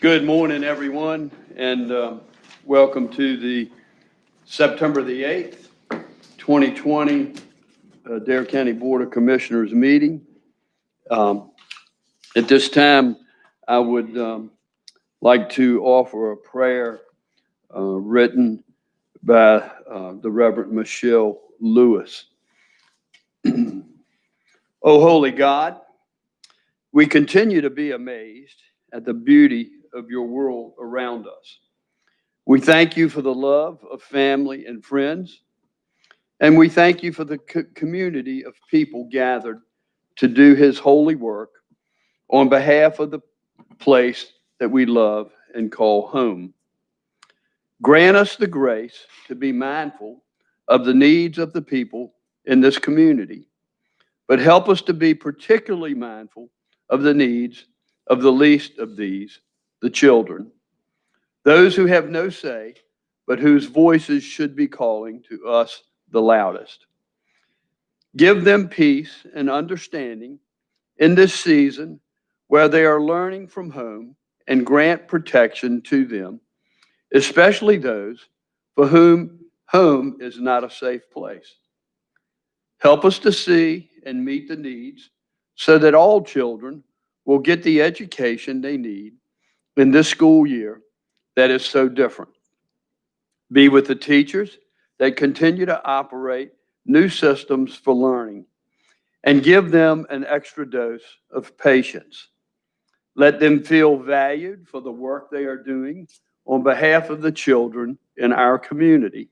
Good morning, everyone, and welcome to the September the 8th, 2020 Dare County Board of Commissioners meeting. At this time, I would like to offer a prayer written by the Reverend Michelle Lewis. O holy God, we continue to be amazed at the beauty of your world around us. We thank you for the love of family and friends, and we thank you for the community of people gathered to do his holy work on behalf of the place that we love and call home. Grant us the grace to be mindful of the needs of the people in this community, but help us to be particularly mindful of the needs of the least of these, the children, those who have no say, but whose voices should be calling to us the loudest. Give them peace and understanding in this season where they are learning from home, and grant protection to them, especially those for whom home is not a safe place. Help us to see and meet the needs so that all children will get the education they need in this school year that is so different. Be with the teachers that continue to operate new systems for learning, and give them an extra dose of patience. Let them feel valued for the work they are doing on behalf of the children in our community.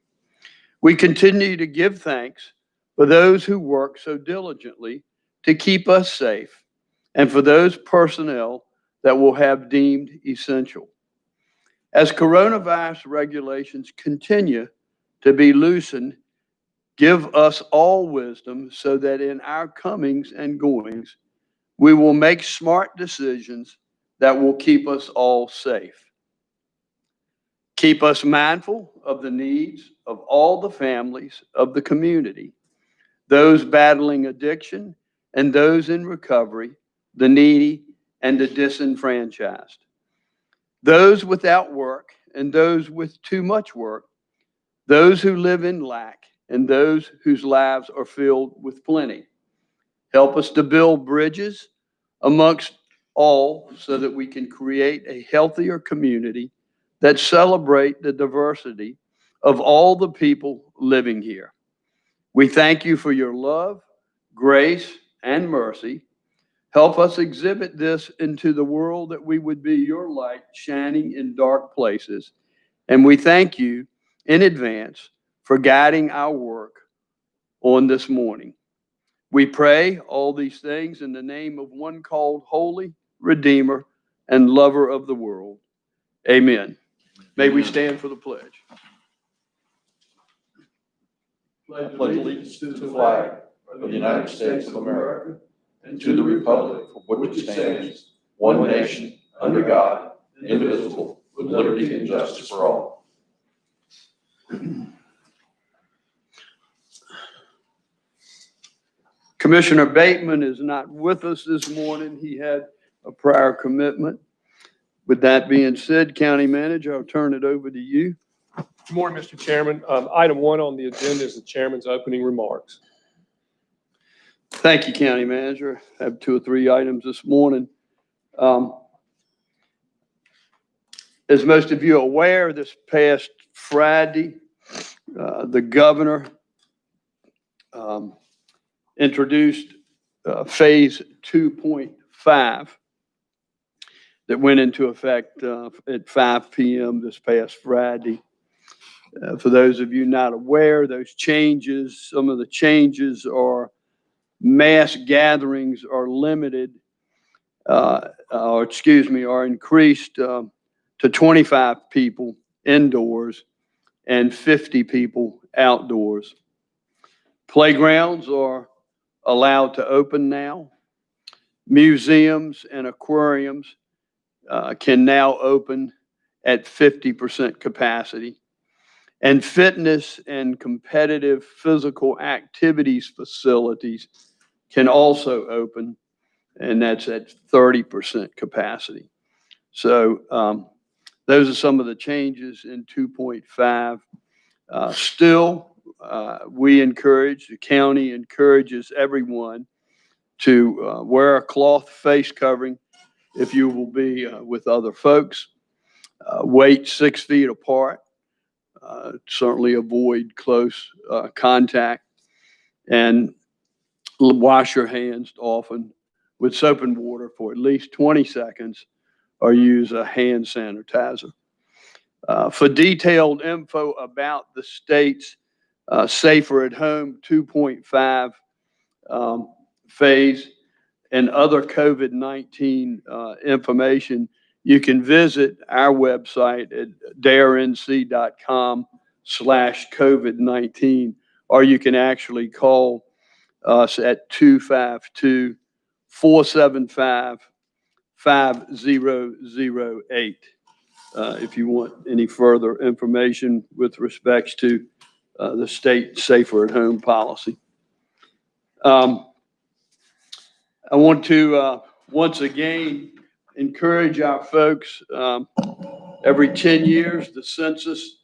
We continue to give thanks for those who work so diligently to keep us safe, and for those personnel that will have deemed essential. As coronavirus regulations continue to be loosened, give us all wisdom so that in our comings and goings, we will make smart decisions that will keep us all safe. Keep us mindful of the needs of all the families of the community, those battling addiction and those in recovery, the needy and the disenfranchised, those without work and those with too much work, those who live in lack and those whose lives are filled with plenty. Help us to build bridges amongst all so that we can create a healthier community that celebrate the diversity of all the people living here. We thank you for your love, grace, and mercy. Help us exhibit this into the world that we would be your light shining in dark places. And we thank you in advance for guiding our work on this morning. We pray all these things in the name of one called Holy, Redeemer, and Lover of the world. Amen. May we stand for the pledge. I pledge allegiance to the flag of the United States of America and to the republic for which it stands, one nation, under God, indivisible, with liberty and justice for all. Commissioner Bateman is not with us this morning. He had a prior commitment. With that being said, County Manager, I'll turn it over to you. Good morning, Mr. Chairman. Item 1 on the agenda is the chairman's opening remarks. Thank you, County Manager. I have 2 or 3 items this morning. As most of you are aware, this past Friday, the governor introduced phase 2.5 that went into effect at 5 p.m. this past Friday. For those of you not aware, those changes, some of the changes are mass gatherings are limited, are increased to 25 people indoors and 50 people outdoors. Playgrounds are allowed to open now. Museums and aquariums can now open at 50% capacity. And fitness and competitive physical activities facilities can also open, and that's at 30% capacity. So those are some of the changes in 2.5. Still, the county encourages everyone to wear a cloth face covering if you will be with other folks. Wait 6 feet apart. Certainly avoid close contact, and wash your hands often with soap and water for at least 20 seconds, or use a hand sanitizer. For detailed info about the state's Safer at Home 2.5 phase and other COVID-19 information, you can visit our website at darenc.com/COVID-19, or you can actually call us at 252-475-5008 if you want any further information with respects to the state Safer at Home policy. I want to once again encourage our folks. Every 10 years, the census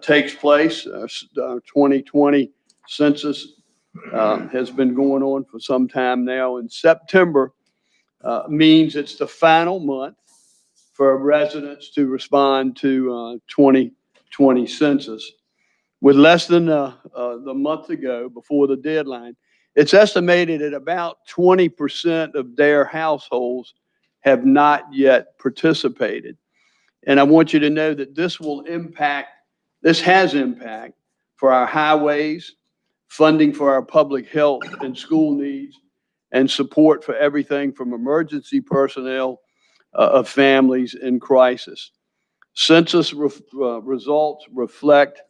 takes place. 2020 census has been going on for some time now, and September means it's the final month for residents to respond to 2020 census. With less than the month to go before the deadline, it's estimated that about 20% of their households have not yet participated. And I want you to know that this has impact for our highways, funding for our public health and school needs, and support for everything from emergency personnel of families in crisis. Census results affect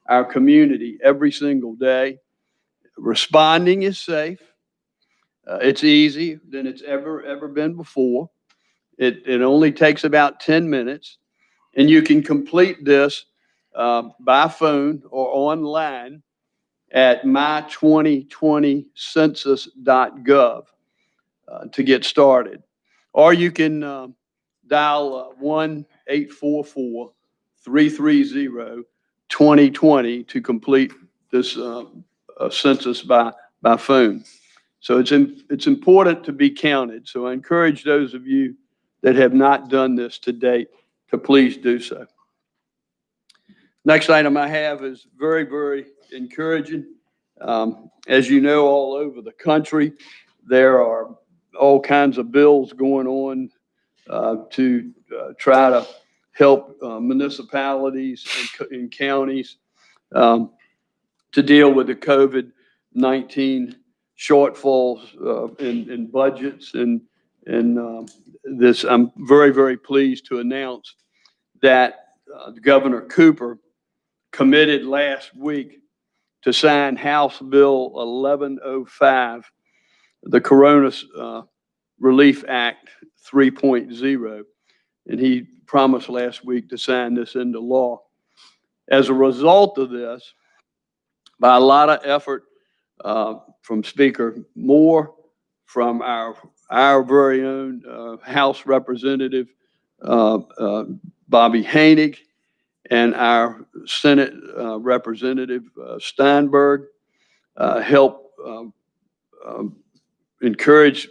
our community every single day. Responding is safe. It's easy than it's ever been before. It only takes about 10 minutes, and you can complete this by phone or online at my2020census.gov to get started. Or you can dial 1-844-330-2020 to complete this census by phone. So it's important to be counted. So I encourage those of you that have not done this to date to please do so. Next item I have is very, very encouraging. As you know, all over the country, there are all kinds of bills going on to try to help municipalities and counties to deal with the COVID-19 shortfalls in budgets. And this, I'm very, very pleased to announce that Governor Cooper committed last week to sign House Bill 1105, the Corona Relief Act 3.0, and he promised last week to sign this into law. As a result of this, by a lot of effort from Speaker Moore, from our very own House Representative Bobby Hoenig, and our Senate Representative Steinberg, help encourage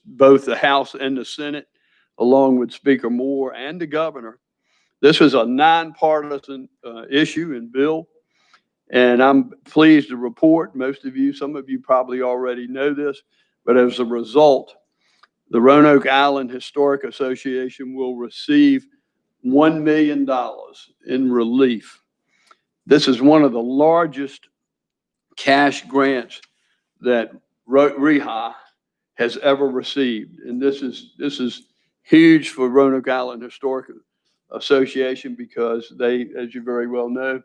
both the House and the Senate, along with Speaker Moore and the governor. This was a nonpartisan issue and bill, and I'm pleased to report, some of you probably already know this, but as a result, the Roanoke Island Historic Association will receive $1 million in relief. This is one of the largest cash grants that REHA has ever received, and this is huge for Roanoke Island Historic Association because they, as you very well know,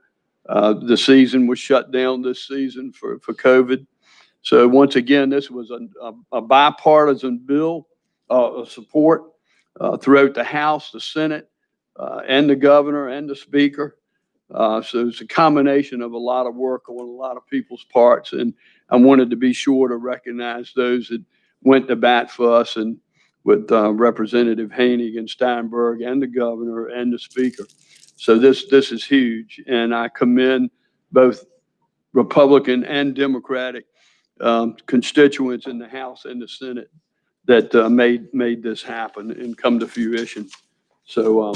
the season was shut down this season for COVID. So once again, this was a bipartisan bill of support throughout the House, the Senate, and the governor and the speaker. So it's a combination of a lot of work on a lot of people's parts, and I wanted to be sure to recognize those that went to bat for us, and with Representative Haney and Steinberg and the governor and the speaker. So this is huge, and I commend both Republican and Democratic constituents in the House and the Senate that made this happen and come to fruition. So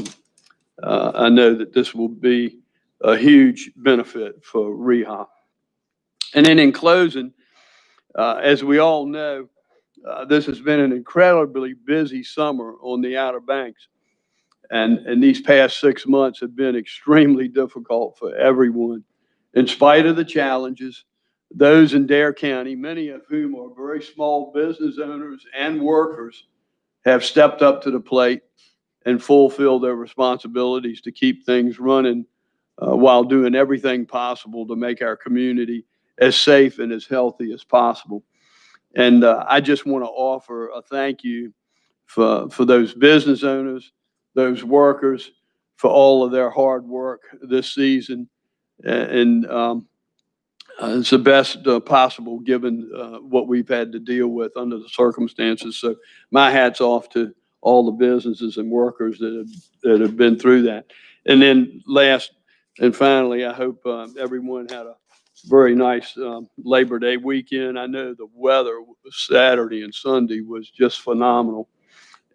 I know that this will be a huge benefit for REHA. And then in closing, as we all know, this has been an incredibly busy summer on the Outer Banks. And these past 6 months have been extremely difficult for everyone. In spite of the challenges, those in Dare County, many of whom are very small business owners and workers, have stepped up to the plate and fulfilled their responsibilities to keep things running while doing everything possible to make our community as safe and as healthy as possible. And I just want to offer a thank you for those business owners, those workers, for all of their hard work this season. And it's the best possible given what we've had to deal with under the circumstances. So my hat's off to all the businesses and workers that have been through that. And then last and finally, I hope everyone had a very nice Labor Day weekend. I know the weather Saturday and Sunday was just phenomenal.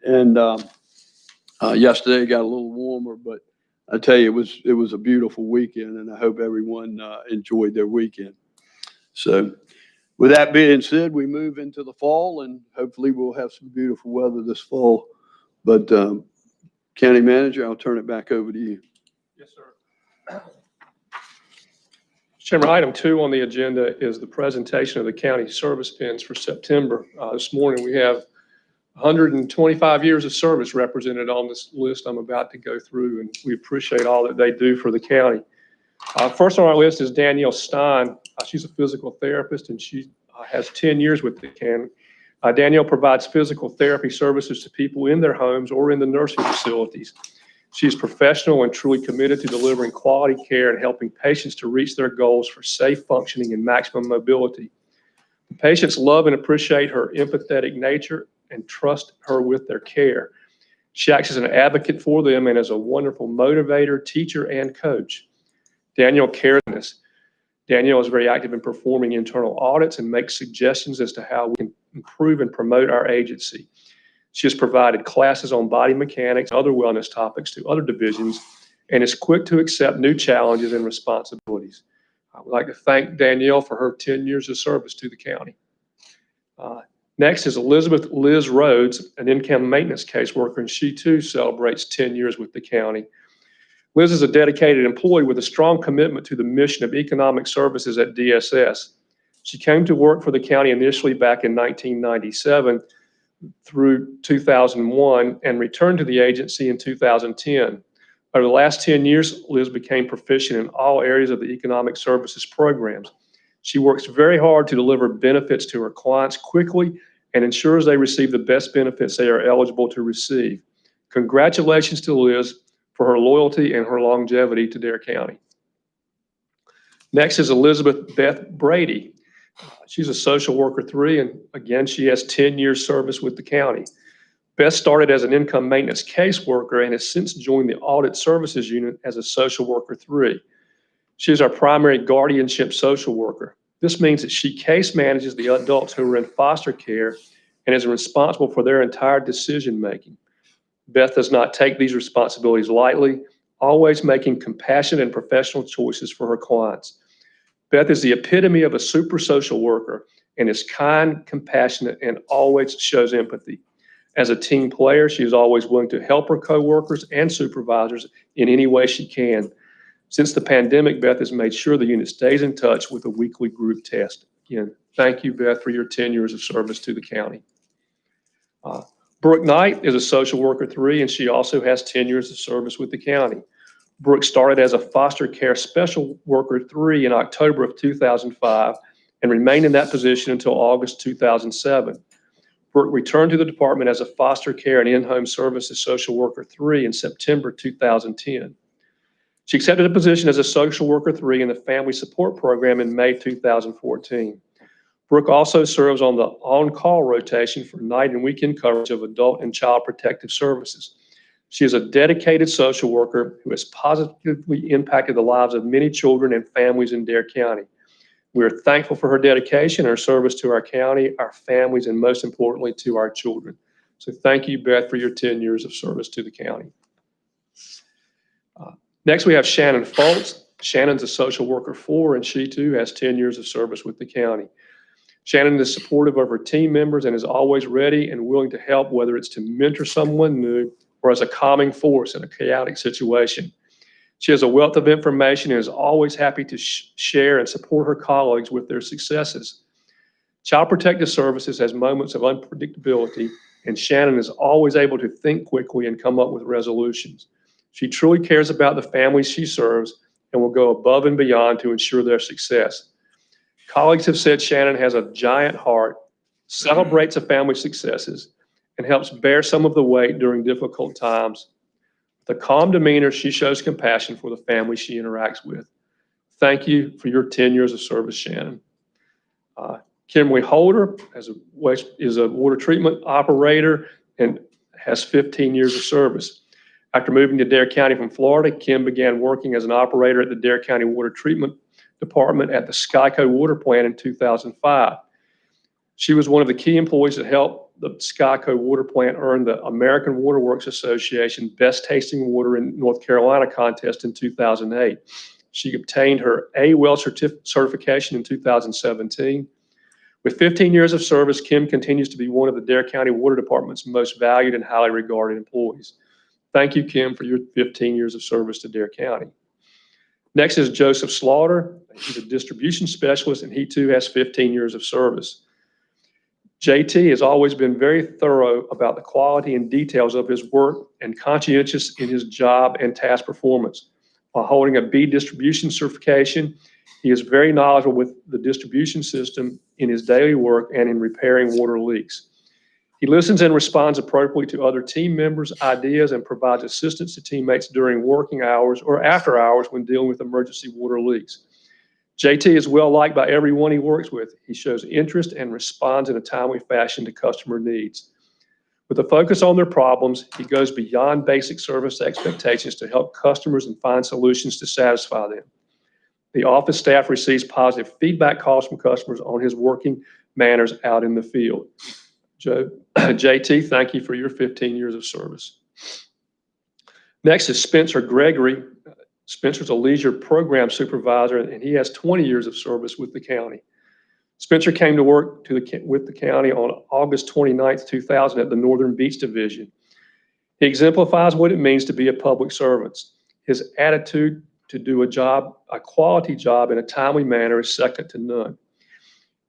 And yesterday got a little warmer, but I tell you, it was a beautiful weekend, and I hope everyone enjoyed their weekend. So with that being said, we move into the fall, and hopefully we'll have some beautiful weather this fall. But County Manager, I'll turn it back over to you. Yes, sir. Chairman, item 2 on the agenda is the presentation of the county service pins for September. This morning we have 125 years of service represented on this list I'm about to go through, and we appreciate all that they do for the county. First on our list is Danielle Stein. She's a physical therapist, and she has 10 years with the county. Danielle provides physical therapy services to people in their homes or in the nursing facilities. She is professional and truly committed to delivering quality care and helping patients to reach their goals for safe functioning and maximum mobility. The patients love and appreciate her empathetic nature and trust her with their care. She acts as an advocate for them and as a wonderful motivator, teacher, and coach. Danielle cares. Danielle is very active in performing internal audits and makes suggestions as to how we can improve and promote our agency. She has provided classes on body mechanics and other wellness topics to other divisions and is quick to accept new challenges and responsibilities. I would like to thank Danielle for her 10 years of service to the county. Next is Elizabeth Liz Rhodes, an income maintenance caseworker, and she too celebrates 10 years with the county. Liz is a dedicated employee with a strong commitment to the mission of economic services at DSS. She came to work for the county initially back in 1997 through 2001 and returned to the agency in 2010. Over the last 10 years, Liz became proficient in all areas of the economic services programs. She works very hard to deliver benefits to her clients quickly and ensures they receive the best benefits they are eligible to receive. Congratulations to Liz for her loyalty and her longevity to Dare County. Next is Elizabeth Beth Brady. She's a social worker 3, and again, she has 10 years service with the county. Beth started as an income maintenance caseworker and has since joined the audit services unit as a social worker 3. She is our primary guardianship social worker. This means that she case manages the adults who are in foster care and is responsible for their entire decision making. Beth does not take these responsibilities lightly, always making compassionate and professional choices for her clients. Beth is the epitome of a super social worker and is kind, compassionate, and always shows empathy. As a team player, she is always willing to help her coworkers and supervisors in any way she can. Since the pandemic, Beth has made sure the unit stays in touch with a weekly group test. Again, thank you, Beth, for your 10 years of service to the county. Brooke Knight is a social worker 3, and she also has 10 years of service with the county. Brooke started as a foster care special worker 3 in October of 2005 and remained in that position until August 2007. Brooke returned to the department as a foster care and in-home services social worker 3 in September 2010. She accepted a position as a social worker 3 in the family support program in May 2014. Brooke also serves on the on-call rotation for night and weekend coverage of adult and child protective services. She is a dedicated social worker who has positively impacted the lives of many children and families in Dare County. We are thankful for her dedication and her service to our county, our families, and most importantly, to our children. So thank you, Beth, for your 10 years of service to the county. Next, we have Shannon Fultz. Shannon's a social worker 4, and she too has 10 years of service with the county. Shannon is supportive of her team members and is always ready and willing to help, whether it's to mentor someone new or as a calming force in a chaotic situation. She has a wealth of information and is always happy to share and support her colleagues with their successes. Child Protective Services has moments of unpredictability, and Shannon is always able to think quickly and come up with resolutions. She truly cares about the families she serves and will go above and beyond to ensure their success. Colleagues have said Shannon has a giant heart, celebrates a family's successes, and helps bear some of the weight during difficult times. With a calm demeanor, she shows compassion for the family she interacts with. Thank you for your 10 years of service, Shannon. Kimberly Holder is a water treatment operator and has 15 years of service. After moving to Dare County from Florida, Kim began working as an operator at the Dare County Water Treatment Department at the Skyco Water Plant in 2005. She was one of the key employees that helped the Skyco Water Plant earn the American Water Works Association Best Tasting Water in North Carolina contest in 2008. She obtained her A-Well certification in 2017. With 15 years of service, Kim continues to be one of the Dare County Water Department's most valued and highly regarded employees. Thank you, Kim, for your 15 years of service to Dare County. Next is Joseph Slaughter. He's a distribution specialist, and he too has 15 years of service. JT has always been very thorough about the quality and details of his work and conscientious in his job and task performance. While holding a B distribution certification, he is very knowledgeable with the distribution system in his daily work and in repairing water leaks. He listens and responds appropriately to other team members' ideas and provides assistance to teammates during working hours or after hours when dealing with emergency water leaks. JT is well liked by everyone he works with. He shows interest and responds in a timely fashion to customer needs. With a focus on their problems, he goes beyond basic service expectations to help customers and find solutions to satisfy them. The office staff receives positive feedback calls from customers on his working manners out in the field. JT, thank you for your 15 years of service. Next is Spencer Gregory. Spencer's a leisure program supervisor, and he has 20 years of service with the county. Spencer came to work with the county on August 29th, 2000 at the Northern Beach Division. He exemplifies what it means to be a public servant. His attitude to do a quality job in a timely manner is second to none.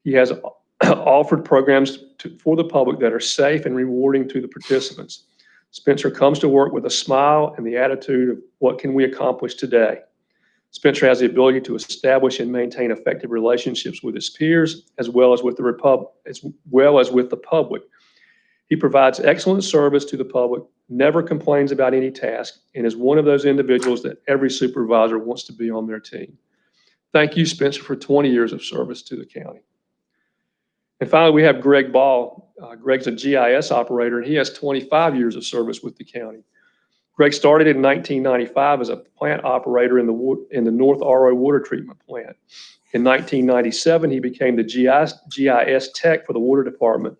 He has offered programs for the public that are safe and rewarding to the participants. Spencer comes to work with a smile and the attitude of what can we accomplish today. Spencer has the ability to establish and maintain effective relationships with his peers as well as with the public. He provides excellent service to the public, never complains about any task, and is one of those individuals that every supervisor wants to be on their team. Thank you, Spencer, for 20 years of service to the county. And finally, we have Greg Ball. Greg's a GIS operator, and he has 25 years of service with the county. Greg started in 1995 as a plant operator in the North RO water treatment plant. In 1997, he became the GIS tech for the water department.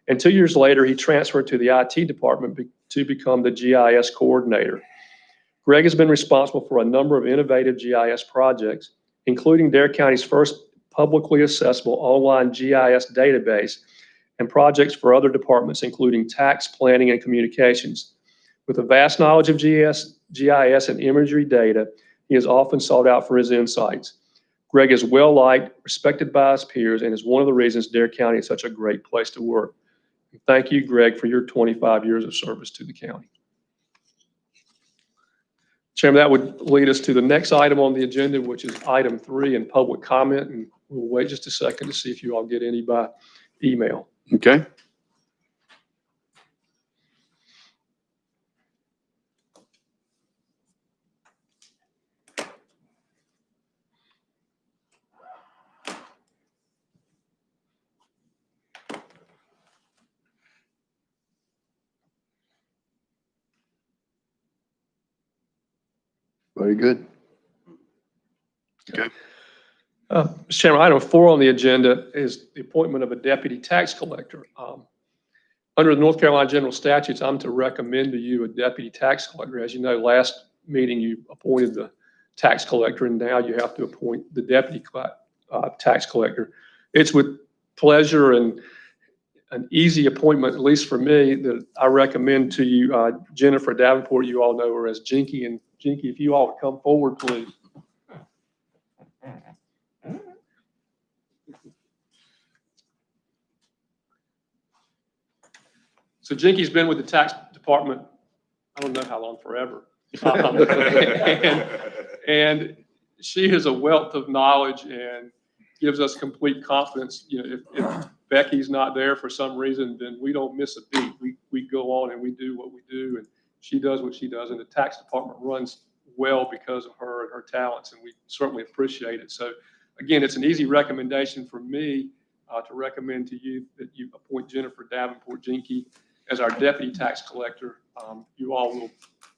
And 2 years later, he transferred to the IT department to become the GIS coordinator. Greg has been responsible for a number of innovative GIS projects, including Dare County's first publicly accessible online GIS database and projects for other departments, including tax, planning, and communications. With a vast knowledge of GIS and imagery data, he is often sought out for his insights. Greg is well liked, respected by his peers, and is one of the reasons Dare County is such a great place to work. Thank you, Greg, for your 25 years of service to the county. Chairman, that would lead us to the next item on the agenda, which is item 3 and public comment. And we'll wait just a second to see if you all get any by email. Okay. Very good. Mr. Chairman, item 4 on the agenda is the appointment of a deputy tax collector. Under the North Carolina General Statutes, I'm to recommend to you a deputy tax collector. As you know, last meeting you appointed the tax collector, and now you have to appoint the deputy tax collector. It's with pleasure and an easy appointment, at least for me, that I recommend to you Jennifer Davenport. You all know her as Jinky. And Jinky, if you all would come forward, please. So Jinky's been with the tax department, I don't know how long, forever. And she has a wealth of knowledge and gives us complete confidence. You know, if Becky's not there for some reason, then we don't miss a beat. We go on and we do what we do, and she does what she does. And the tax department runs well because of her and her talents, and we certainly appreciate it. So again, it's an easy recommendation for me to recommend to you that you appoint Jennifer Davenport Jinky as our deputy tax collector. You all will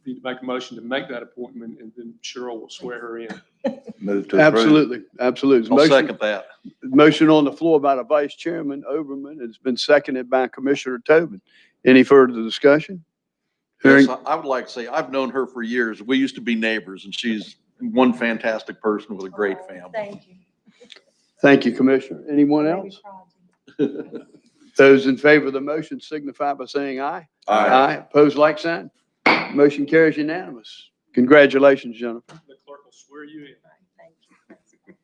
need to make a motion to make that appointment, and then Cheryl will swear her in. Move to approve. Absolutely, absolutely. I'll second that. Motion on the floor by the Vice Chairman Overman. It's been seconded by Commissioner Tobin. Any further discussion? Yes, I would like to say, I've known her for years. We used to be neighbors, and she's one fantastic person with a great family. Thank you. Thank you, Commissioner. Anyone else? Those in favor of the motion signify by saying aye. Aye. Opposed, like sign. Motion carries unanimous. Congratulations, Jennifer. The clerk will swear you in. Thank you.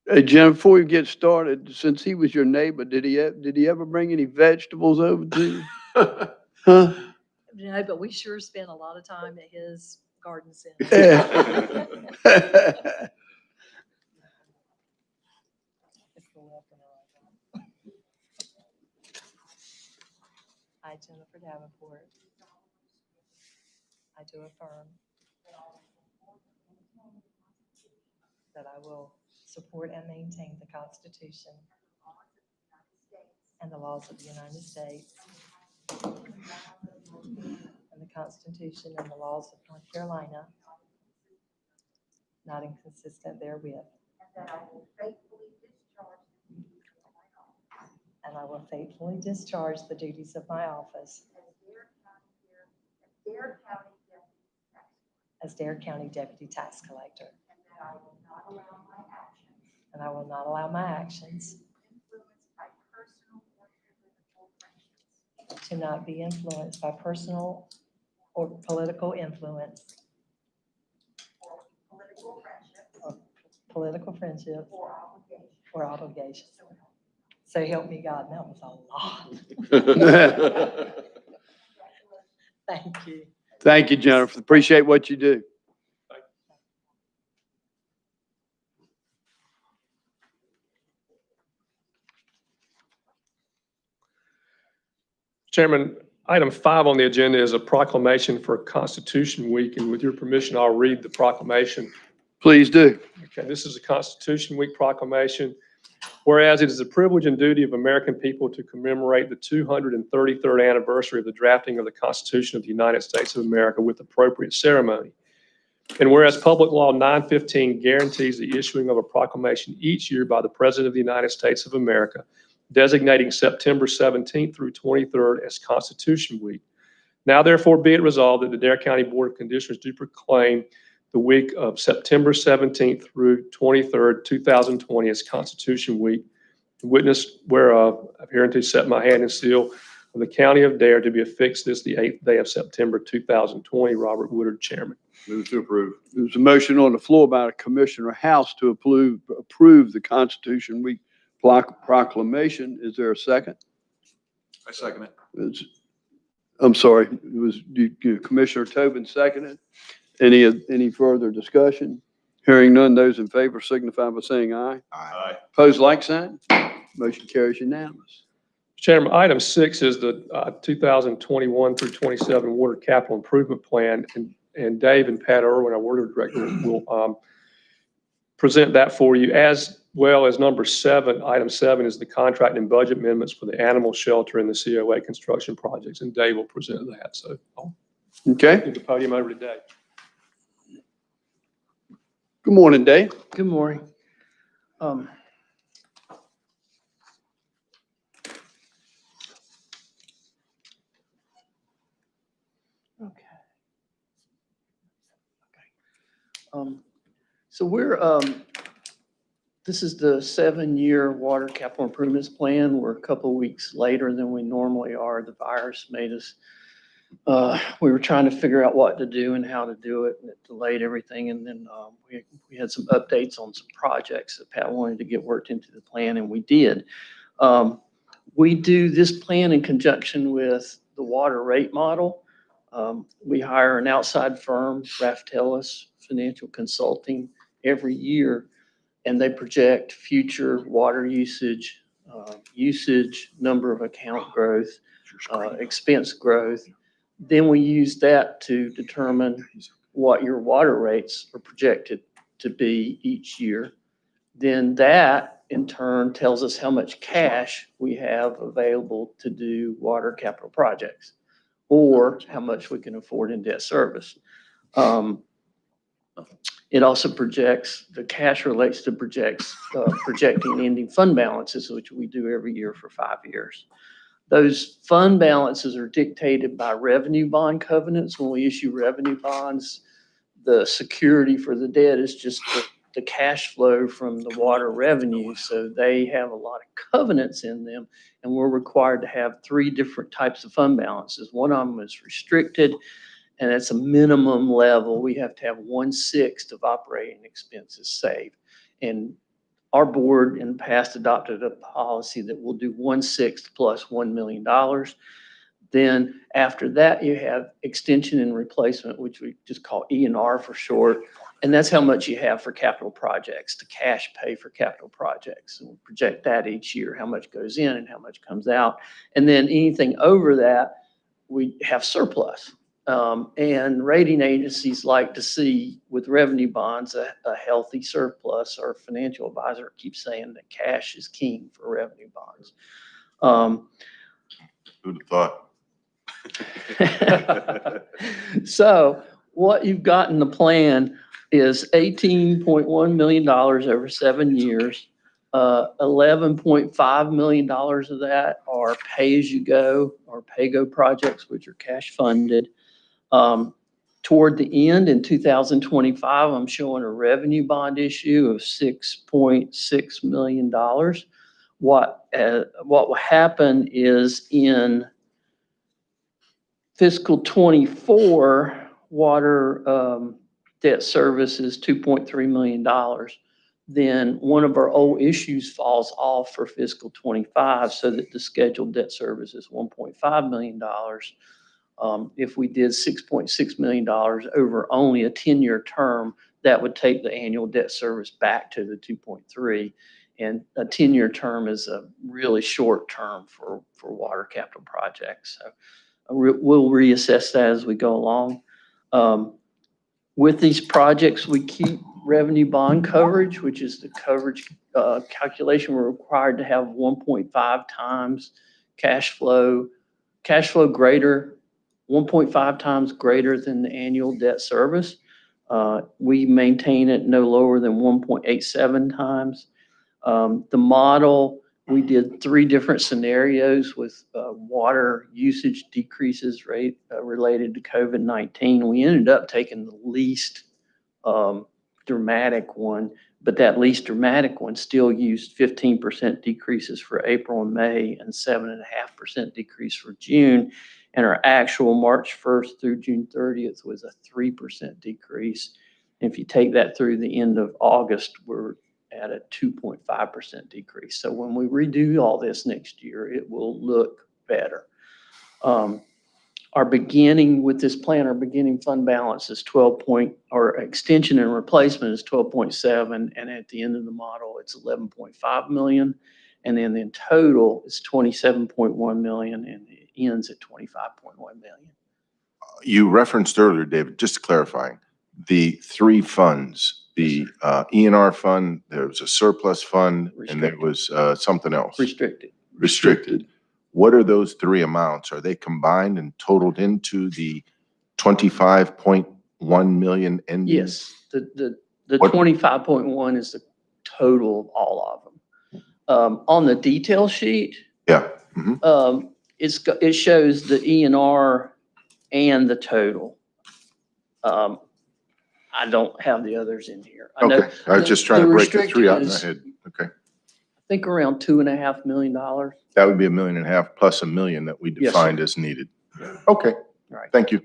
Hey, Jen, before we get started, since he was your neighbor, did he ever bring any vegetables over to you? Huh? No, but we sure spent a lot of time at his garden center. Yeah. I, Jennifer Davenport, I do affirm that I will support and maintain the Constitution and the laws of the United States and the Constitution and the laws of North Carolina, not inconsistent therewith. And I will faithfully discharge the duties of my office as Dare County Deputy Tax Collector. And I will not allow my actions to not be influenced by personal or political influence or political friendship or obligation. So help me God, that was a lot. Thank you. Thank you, Jennifer. Appreciate what you do. Chairman, item 5 on the agenda is a proclamation for Constitution Week, and with your permission, I'll read the proclamation. Please do. Okay, this is a Constitution Week proclamation. Whereas it is the privilege and duty of American people to commemorate the 233rd anniversary of the drafting of the Constitution of the United States of America with appropriate ceremony. And whereas Public Law 915 guarantees the issuing of a proclamation each year by the President of the United States of America, designating September 17th through 23rd as Constitution Week. Now therefore be it resolved that the Dare County Board of Commissioners do proclaim the week of September 17th through 23rd, 2020 as Constitution Week. Witness whereof, I'm hereunto set my hand and seal of the County of Dare to be affixed this the 8th day of September 2020. Robert Woodard, Chairman. Move to approve. There's a motion on the floor by Commissioner House to approve the Constitution Week proclamation. Is there a second? I second it. I'm sorry, it was Commissioner Tobin seconded. Any further discussion? Hearing none, those in favor signify by saying aye. Aye. Opposed, like sign. Motion carries unanimous. Chairman, item 6 is the 2021 through 27 Water Capital Improvement Plan, and Dave and Pat Irwin, our Water Director, will present that for you, as well as number 7. Item 7 is the contract and budget amendments for the animal shelter and the COA construction projects, and Dave will present that. So I'll Okay. give the podium over to Dave. Good morning, Dave. Good morning. So this is the 7-year water capital improvements plan. We're a couple of weeks later than we normally are. The virus made us, we were trying to figure out what to do and how to do it, and it delayed everything. And then we had some updates on some projects that Pat wanted to get worked into the plan, and we did. We do this plan in conjunction with the water rate model. We hire an outside firm, Raftellus Financial Consulting, every year, and they project future water usage, number of account growth, expense growth. Then we use that to determine what your water rates are projected to be each year. Then that in turn tells us how much cash we have available to do water capital projects, or how much we can afford in debt service. It also projects, the cash relates to projecting ending fund balances, which we do every year for 5 years. Those fund balances are dictated by revenue bond covenants. When we issue revenue bonds, the security for the debt is just the cash flow from the water revenue. So they have a lot of covenants in them, and we're required to have 3 different types of fund balances. One of them is restricted, and it's a minimum level. We have to have 1/6 of operating expenses saved. And our board in the past adopted a policy that will do 1/6 plus $1 million. Then after that, you have extension and replacement, which we just call E&R for short. And that's how much you have for capital projects, to cash pay for capital projects. And we project that each year, how much goes in and how much comes out. And then anything over that, we have surplus. And rating agencies like to see with revenue bonds a healthy surplus. Our financial advisor keeps saying that cash is king for revenue bonds. Who'd have thought? So what you've got in the plan is $18.1 million over 7 years. $11.5 million of that are pay-as-you-go or pay-go projects, which are cash funded. Toward the end in 2025, I'm showing a revenue bond issue of $6.6 million. What will happen is in fiscal 24, water debt service is $2.3 million. Then one of our old issues falls off for fiscal 25, so that the scheduled debt service is $1.5 million. If we did $6.6 million over only a 10-year term, that would take the annual debt service back to the 2.3. And a 10-year term is a really short term for water capital projects. So we'll reassess that as we go along. With these projects, we keep revenue bond coverage, which is the coverage calculation. We're required to have 1.5 times cash flow greater, 1.5 times greater than the annual debt service. We maintain it no lower than 1.87 times. The model, we did 3 different scenarios with water usage decreases rate related to COVID-19. We ended up taking the least dramatic one, but that least dramatic one still used 15% decreases for April and May and 7.5% decrease for June. And our actual March 1st through June 30th was a 3% decrease. And if you take that through the end of August, we're at a 2.5% decrease. So when we redo all this next year, it will look better. Our beginning with this plan, our beginning fund balance is our extension and replacement is 12.7, and at the end of the model, it's 11.5 million. And then in total, it's 27.1 million, and it ends at 25.1 million. You referenced earlier, David, just clarifying, the 3 funds the E&R fund, there was a surplus fund, and there was something else. Restricted. Restricted. What are those three amounts? Are they combined and totaled into the 25.1 million ending? Yes, the What- 25.1 is the total of all of them. On the detail sheet, Yeah. it shows the E&R and the total. I don't have the others in here. I know Okay, I was just trying to break the three out in my head. Okay, I think around $2.5 million. that would be $1.5 million plus $1 million that we Yes, sir. defined as needed. Okay, Right. thank you.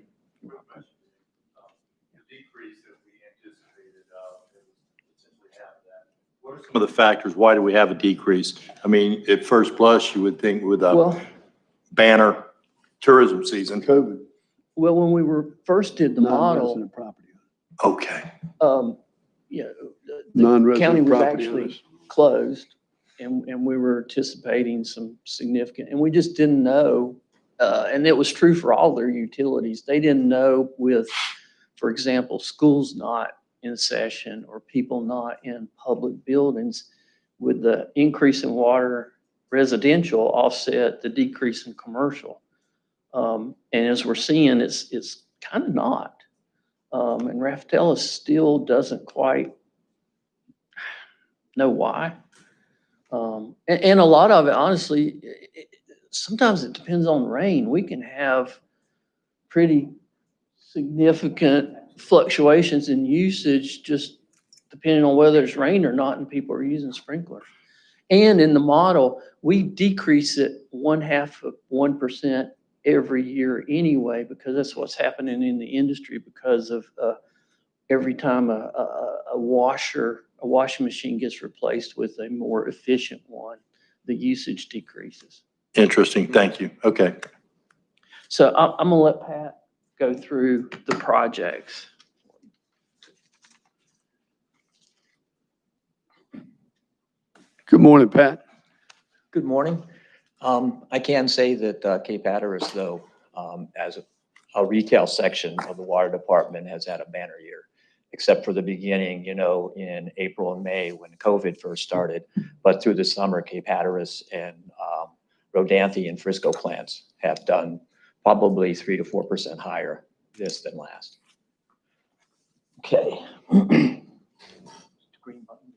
Some of the factors, why do we have a decrease? I mean, at first blush, you would think with a Well, banner tourism season. COVID. well, when we first did the model, Non-resident property. Okay. you know, the Non-resident county was property actually owners. closed and we were anticipating some significant, and we just didn't know. And it was true for all their utilities. They didn't know with, for example, schools not in session or people not in public buildings, with the increase in water residential offset the decrease in commercial. And as we're seeing, it's kind of not. And Raftella still doesn't quite know why. And a lot of it, honestly, sometimes it depends on rain. We can have pretty significant fluctuations in usage just depending on whether it's rain or not and people are using sprinklers. And in the model, we decrease it 0.5% every year anyway, because that's what's happening in the industry because of every time a washing machine gets replaced with a more efficient one, the usage decreases. Interesting. Thank you. Okay. So I'm gonna let Pat go through the projects. Good morning, Pat. Good morning. I can say that Cape Hatteras, though, as a retail section of the water department, has had a banner year, except for the beginning, in April and May when COVID first started. But through the summer, Cape Hatteras and Rodanthe and Frisco plants have done probably 3 to 4% higher this than last. Okay. Green button.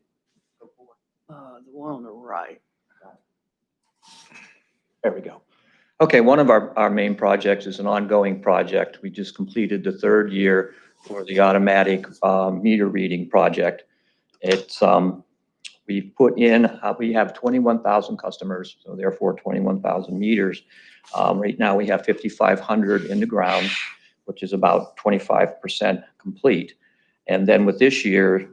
Go forward. The one on the right. There we go. Okay, one of our main projects is an ongoing project. We just completed the third year for the automatic meter reading project. It's we have 21,000 customers, so therefore 21,000 meters. Right now we have 5,500 in the ground, which is about 25% complete. And then with this year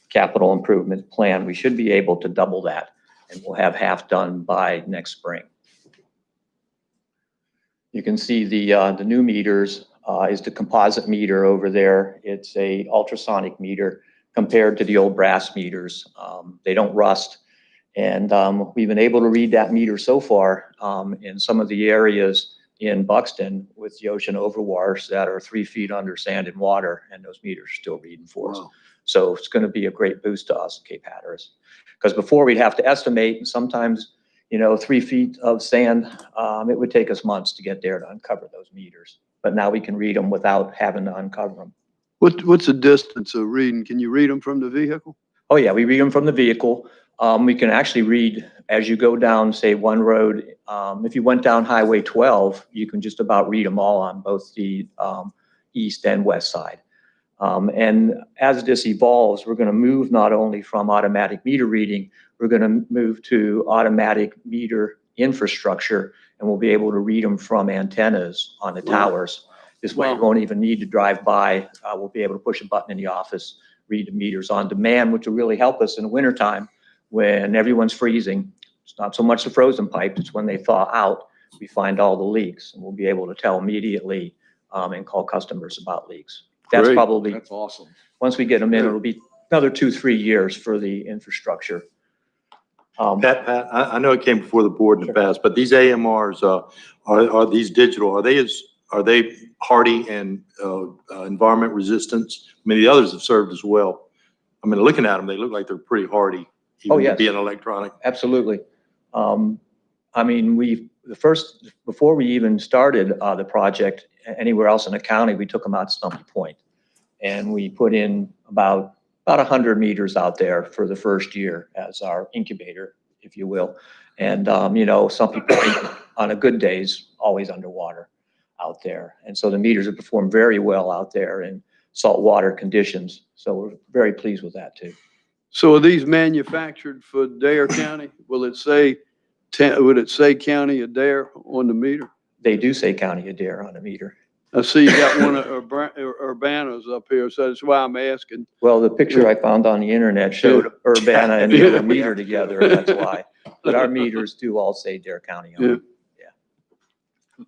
capital improvement plan, we should be able to double that, and we'll have half done by next spring. You can see the new meters is the composite meter over there. It's a ultrasonic meter compared to the old brass meters. They don't rust. And we've been able to read that meter so far in some of the areas in Buxton with the ocean overwash that are 3 feet under sand and water, and those meters are still reading for us. Wow. So it's going to be a great boost to us, Cape Hatteras. Because before we'd have to estimate, and sometimes 3 feet of sand, it would take us months to get there to uncover those meters. But now we can read them without having to uncover them. What's the distance of reading? Can you read them from the vehicle? Oh yeah, we read them from the vehicle. We can actually read as you go down, say, one road. If you went down Highway 12, you can just about read them all on both the east and west side. And as this evolves, we're going to move not only from automatic meter reading, we're going to move to automatic meter infrastructure, and we'll be able to read them from antennas on the towers. This way, you won't even need to drive by. We'll be able to push a button in the office, read the meters on demand, which will really help us in the wintertime when everyone's freezing. It's not so much the frozen pipes, it's when they thaw out, we find all the leaks, and we'll be able to tell immediately and call customers about leaks. That's Great. probably, That's awesome. once we get them in, it'll be another 2-3 years for the infrastructure. Pat, I know it came before the board in the past, but these AMRs, are these digital? Are they as are they hardy and environment resistance? I mean, the others have served as well. I mean, looking at them, they look like they're pretty hardy, Oh, even to yes. be an electronic. Absolutely. I mean, before we even started the project anywhere else in the county, we took them out to Stumpy Point. And we put in about 100 meters out there for the first year as our incubator, if you will. And, you know, Stumpy Point on a good day is always underwater out there. And so the meters have performed very well out there in saltwater conditions. So we're very pleased with that too. So are these manufactured for Dare County? Would it say County of Dare on the meter? They do say County of Dare on a meter. I see you got one of Urbana's up here, so that's why I'm asking. Well, the picture I found on the internet showed Urbana and the other meter together, and that's why. But our meters do all say Dare County on them. Yeah.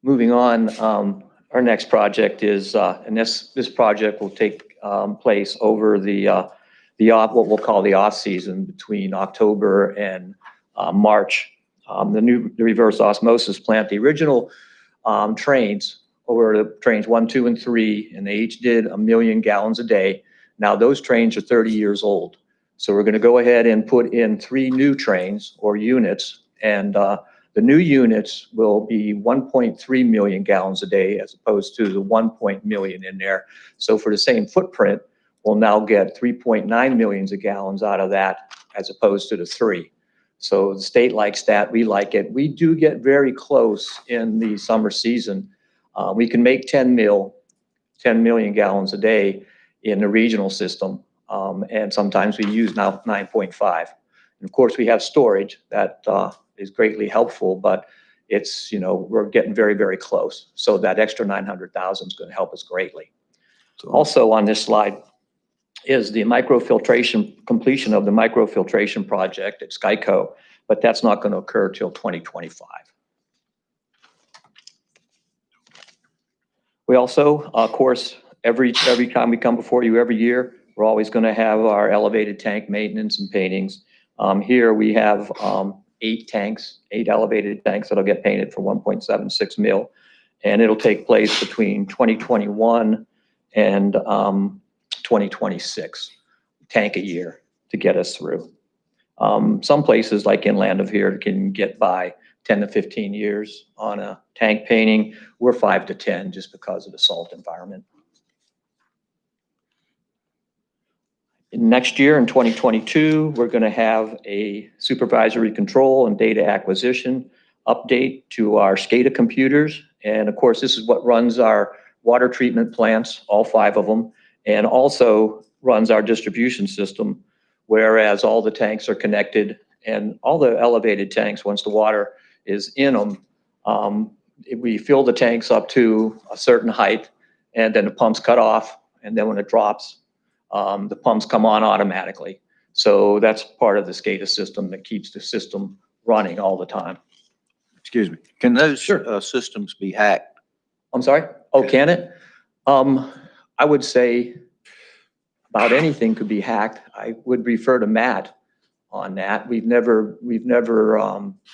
Moving on, our next project is, and this project will take place over what we'll call the off-season between October and March. The reverse osmosis plant, the original trains were the trains 1, 2, and 3, and they each did 1 million gallons a day. Now those trains are 30 years old. So we're going to go ahead and put in 3 new trains or units, and the new units will be 1.3 million gallons a day as opposed to the 1 million in there. So for the same footprint, we'll now get 3.9 millions of gallons out of that as opposed to the 3. So the state likes that, we like it. We do get very close in the summer season. We can make 10 million gallons a day in the regional system. And sometimes we use now 9.5. And of course we have storage that is greatly helpful, but it's, you know, we're getting very, very close. So that extra 900,000 is going to help us greatly. So also on this slide is the completion of the microfiltration project at Skyco, but that's not going to occur till 2025. We also, of course, every time we come before you every year, we're always going to have our elevated tank maintenance and paintings. Here we have 8 elevated tanks that'll get painted for 1.76 mil, and it'll take place between 2021 and 2026, tank a year to get us through. Some places like inland of here can get by 10 to 15 years on a tank painting. We're 5 to 10 just because of the salt environment. Next year in 2022, we're going to have a supervisory control and data acquisition update to our SCADA computers. And of course, this is what runs our water treatment plants, all 5 of them, and also runs our distribution system, whereas all the tanks are connected and all the elevated tanks, once the water is in them, we fill the tanks up to a certain height and then the pumps cut off. And then when it drops, the pumps come on automatically. So that's part of the SCADA system that keeps the system running all the time. Excuse me. Can those Sure. systems be hacked? I'm sorry? Oh, can it? I would say about anything could be hacked. I would refer to Matt on that. We've never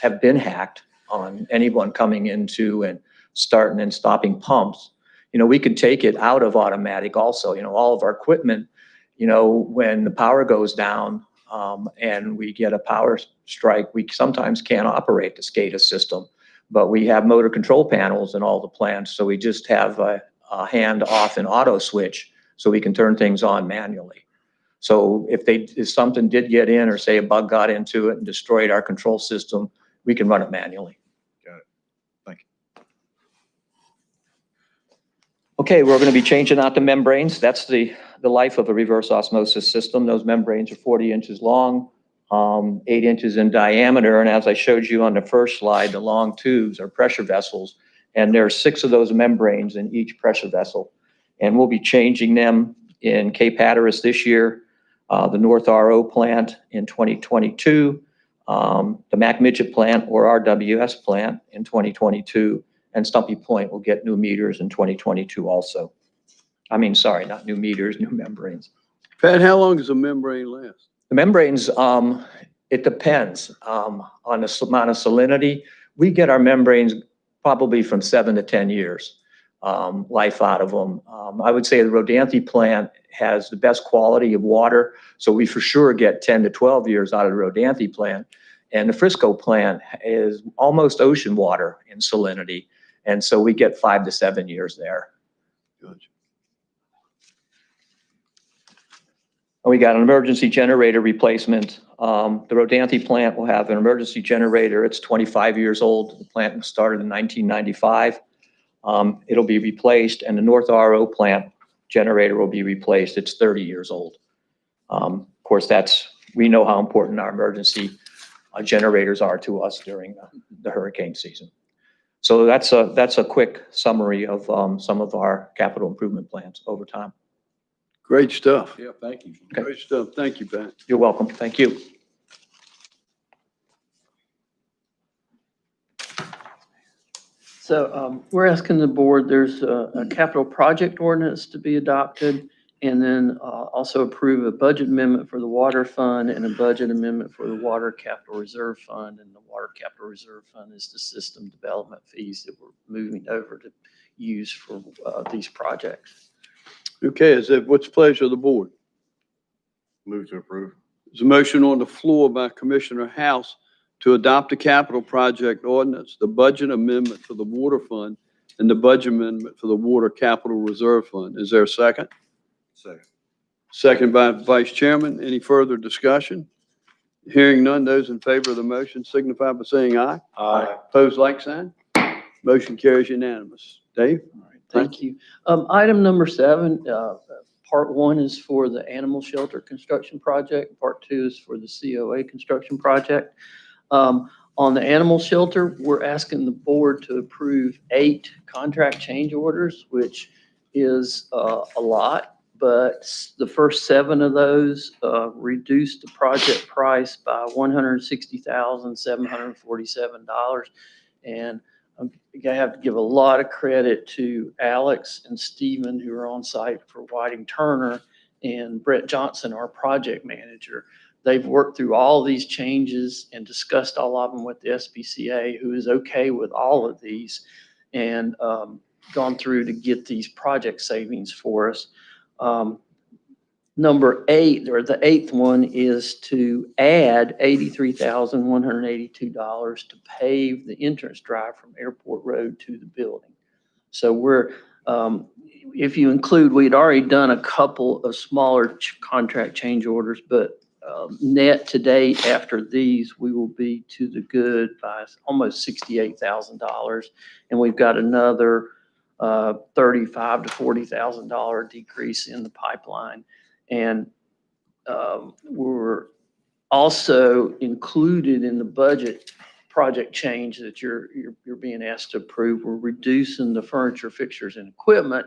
have been hacked on anyone coming into and starting and stopping pumps. You know, we could take it out of automatic also. You know, all of our equipment, you know, when the power goes down and we get a power strike, we sometimes can't operate the SCADA system, but we have motor control panels in all the plants. So we just have a hand off and auto switch so we can turn things on manually. So if something did get in, or say a bug got into it and destroyed our control system, we can run it manually. Got it. Thank you. Okay, we're going to be changing out the membranes. That's the life of a reverse osmosis system. Those membranes are 40 inches long, 8 inches in diameter. And as I showed you on the first slide, the long tubes are pressure vessels. And there are 6 of those membranes in each pressure vessel. And we'll be changing them in Cape Hatteras this year, the North RO plant in 2022, the Mac Midget plant or RWS plant in 2022, and Stumpy Point will get new meters in 2022 also. I mean, sorry, not new meters, new membranes. Pat, how long does a membrane last? The membranes, it depends on the amount of salinity. We get our membranes probably from 7 to 10 years life out of them. I would say the Rodanthe plant has the best quality of water, so we for sure get 10 to 12 years out of the Rodanthe plant. And the Frisco plant is almost ocean water in salinity, and so we get 5 to 7 years there. Good. We got an emergency generator replacement. The Rodanthe plant will have an emergency generator. It's 25 years old. The plant was started in 1995. It'll be replaced, and the North RO plant generator will be replaced. It's 30 years old. Of course, we know how important our emergency generators are to us during the hurricane season. So that's a quick summary of some of our capital improvement plans over time. Great stuff. Yeah, thank you. Okay. Great stuff. Thank you, Pat. You're welcome. Thank you. So we're asking the board, there's a capital project ordinance to be adopted, and then also approve a budget amendment for the water fund and a budget amendment for the water capital reserve fund. And the water capital reserve fund is the system development fees that we're moving over to use for these projects. Okay, what's the pleasure of the board? Move to approve. There's a motion on the floor by Commissioner House to adopt the capital project ordinance, the budget amendment for the water fund, and the budget amendment for the water capital reserve fund. Is there a second? Second. Second by Vice Chairman. Any further discussion? Hearing none, those in favor of the motion signify by saying aye. Aye. Opposed, like sign. Motion carries unanimous. Dave? Thank you. Item number 7, part 1 is for the animal shelter construction project. Part 2 is for the COA construction project. On the animal shelter, we're asking the board to approve 8 contract change orders, which is a lot, but the first 7 of those reduced the project price by $160,747. And I have to give a lot of credit to Alex and Stephen, who are on site for Whiting Turner, and Brett Johnson, our project manager. They've worked through all these changes and discussed all of them with the SPCA, who is okay with all of these, and gone through to get these project savings for us. Number 8, or the 8th one, is to add $83,182 to pave the entrance drive from Airport Road to the building. So we're, if you include, we'd already done a couple of smaller contract change orders, but net to date after these, we will be to the good by almost $68,000. And we've got another $35,000 to $40,000 decrease in the pipeline. And we're also included in the budget project change that you're being asked to approve. We're reducing the furniture, fixtures, and equipment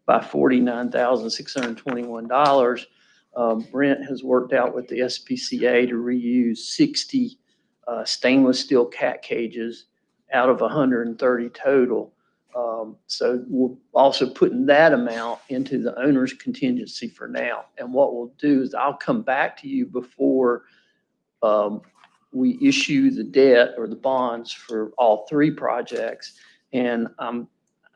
by $49,621. Brent has worked out with the SPCA to reuse 60 stainless steel cat cages out of 130 total. So we're also putting that amount into the owner's contingency for now. And what we'll do is I'll come back to you before we issue the debt or the bonds for all 3 projects. And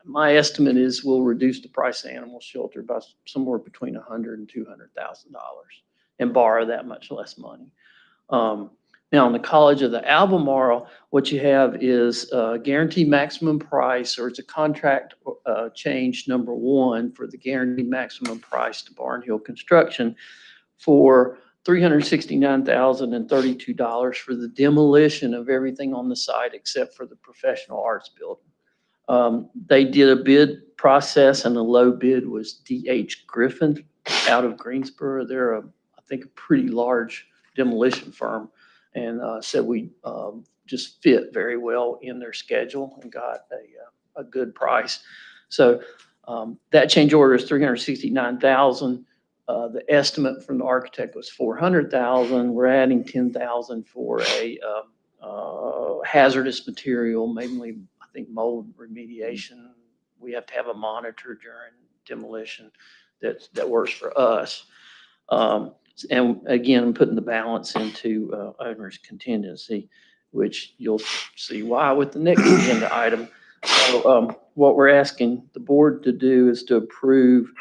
my estimate is we'll reduce the price of animal shelter by somewhere between $100,000 and $200,000 and borrow that much less money. Now, in the College of the Albemarle, what you have is guaranteed maximum price, or it's a contract change number 1 for the guaranteed maximum price to Barnhill Construction for $369,032 for the demolition of everything on the site except for the professional arts building. They did a bid process, and the low bid was D.H. Griffin out of Greensboro. They're, I think, a pretty large demolition firm, and said we just fit very well in their schedule and got a good price. So that change order is $369,000. The estimate from the architect was $400,000. We're adding $10,000 for a hazardous material, mainly I think mold remediation. We have to have a monitor during demolition that works for us. And again, putting the balance into owner's contingency, which you'll see why with the next agenda item. So what we're asking the board to do is to approve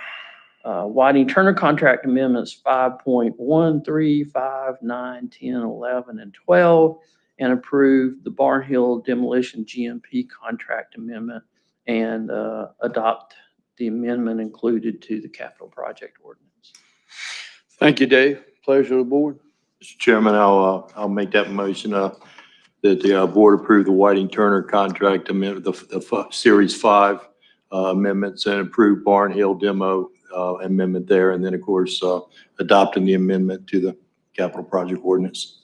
Whiting Turner contract amendments 5.1, 3, 5, 9, 10, 11, and 12, and approve the Barnhill demolition GMP contract amendment and adopt the amendment included to the capital project ordinance. Thank you, Dave. Pleasure of the board. Mr. Chairman, I'll make that motion, that the board approve the Whiting Turner contract amendment, the Series 5 amendments, and approve Barnhill demo amendment there, and then, of course, adopting the amendment to the capital project ordinance.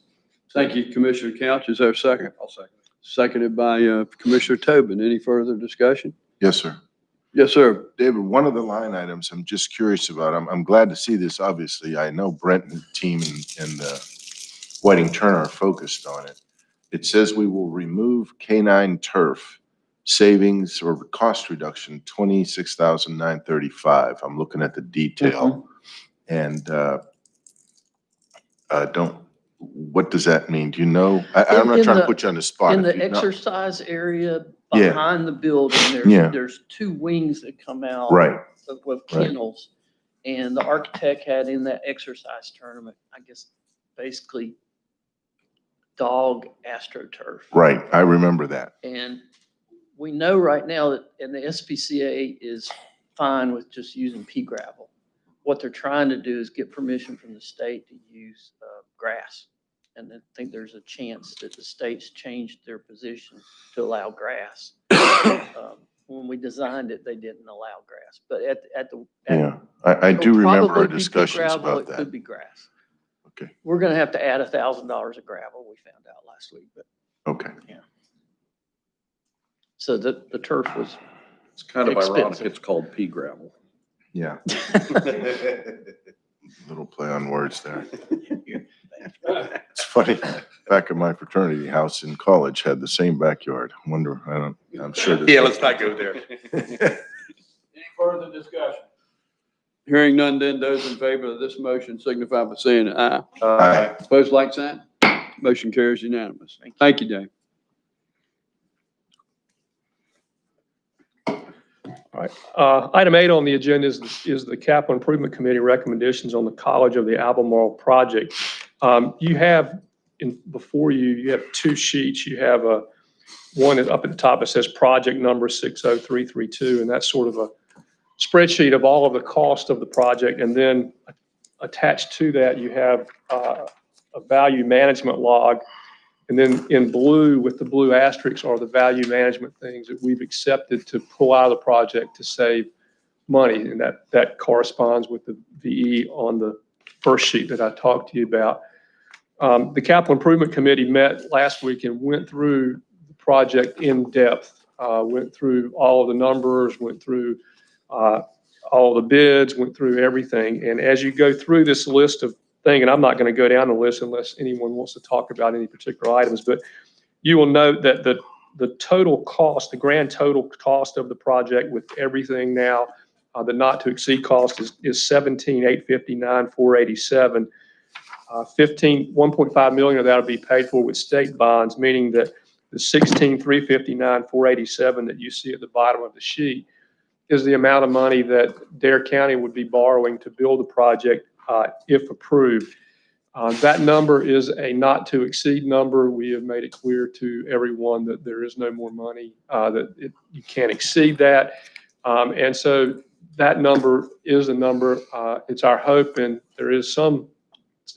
Thank you, Commissioner Couch. Is there a second? I'll second. Seconded by Commissioner Tobin. Any further discussion? Yes, sir. Yes, sir. David, one of the line items I'm just curious about, I'm glad to see this, obviously. I know Brent and the team and Whiting Turner are focused on it. It says we will remove canine turf savings or cost reduction, $26,935. I'm looking at the detail. And what does that mean? Do you know? I'm not trying to put you on the spot. In if the you know. exercise area Yeah. behind the building, Yeah. there's two wings that come out. Right. With kennels. And the architect had in that exercise tournament, I guess, basically dog astroturf. Right. I remember that. And we know right now that, and the SPCA is fine with just using pea gravel. What they're trying to do is get permission from the state to use grass. And I think there's a chance that the state's changed their position to allow grass. When we designed it, they didn't allow grass, but Yeah. I do it'll remember probably our be pea discussions gravel, about it that. could be grass. Okay. We're gonna have to add $1,000 of gravel, we found out last week, but Okay. so the turf was, It's kind of ironic Expensive. it's called pea gravel. Yeah. Little play on words there. It's funny. Back at my fraternity house in college had the same backyard. I'm sure. Yeah, let's not go there. Any further discussion? Hearing none, then those in favor of this motion signify by saying aye. Aye. Opposed, like sign. Motion carries unanimous. Thank you, Dave. All right. Item 8 on the agenda is the Capital Improvement Committee recommendations on the College of the Albemarle project. You have before you have two sheets. You have one up at the top that says project number 60332, and that's sort of a spreadsheet of all of the cost of the project. And then attached to that, you have a value management log. And then in blue, with the blue asterisks, are the value management things that we've accepted to pull out of the project to save money. And that corresponds with the VE on the first sheet that I talked to you about. The Capital Improvement Committee met last week and went through the project in depth, went through all of the numbers, went through all the bids, went through everything. And as you go through this list of thing, and I'm not going to go down the list unless anyone wants to talk about any particular items, but you will note that the total cost, the grand total cost of the project with everything now, the not to exceed cost is $17,859,487. 1.5 million of that will be paid for with state bonds, meaning that the $16,359,487 that you see at the bottom of the sheet is the amount of money that Dare County would be borrowing to build the project if approved. That number is a not to exceed number. We have made it clear to everyone that there is no more money, you can't exceed that. And so that number is a number. It's our hope, and there is some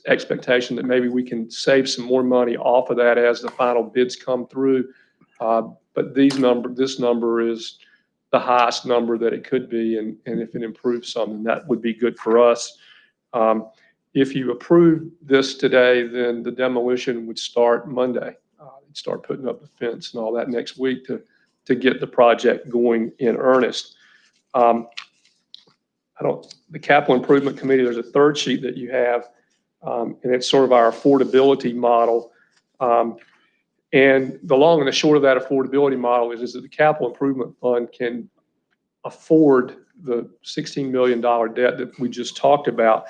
expectation that maybe we can save some more money off of that as the final bids come through. But this number is the highest number that it could be, and if it improves something, that would be good for us. If you approve this today, then the demolition would start Monday. You'd start putting up the fence and all that next week to get the project going in earnest. The Capital Improvement Committee, there's a third sheet that you have, and it's sort of our affordability model. And the long and the short of that affordability model is that the Capital Improvement Fund can afford the $16 million debt that we just talked about.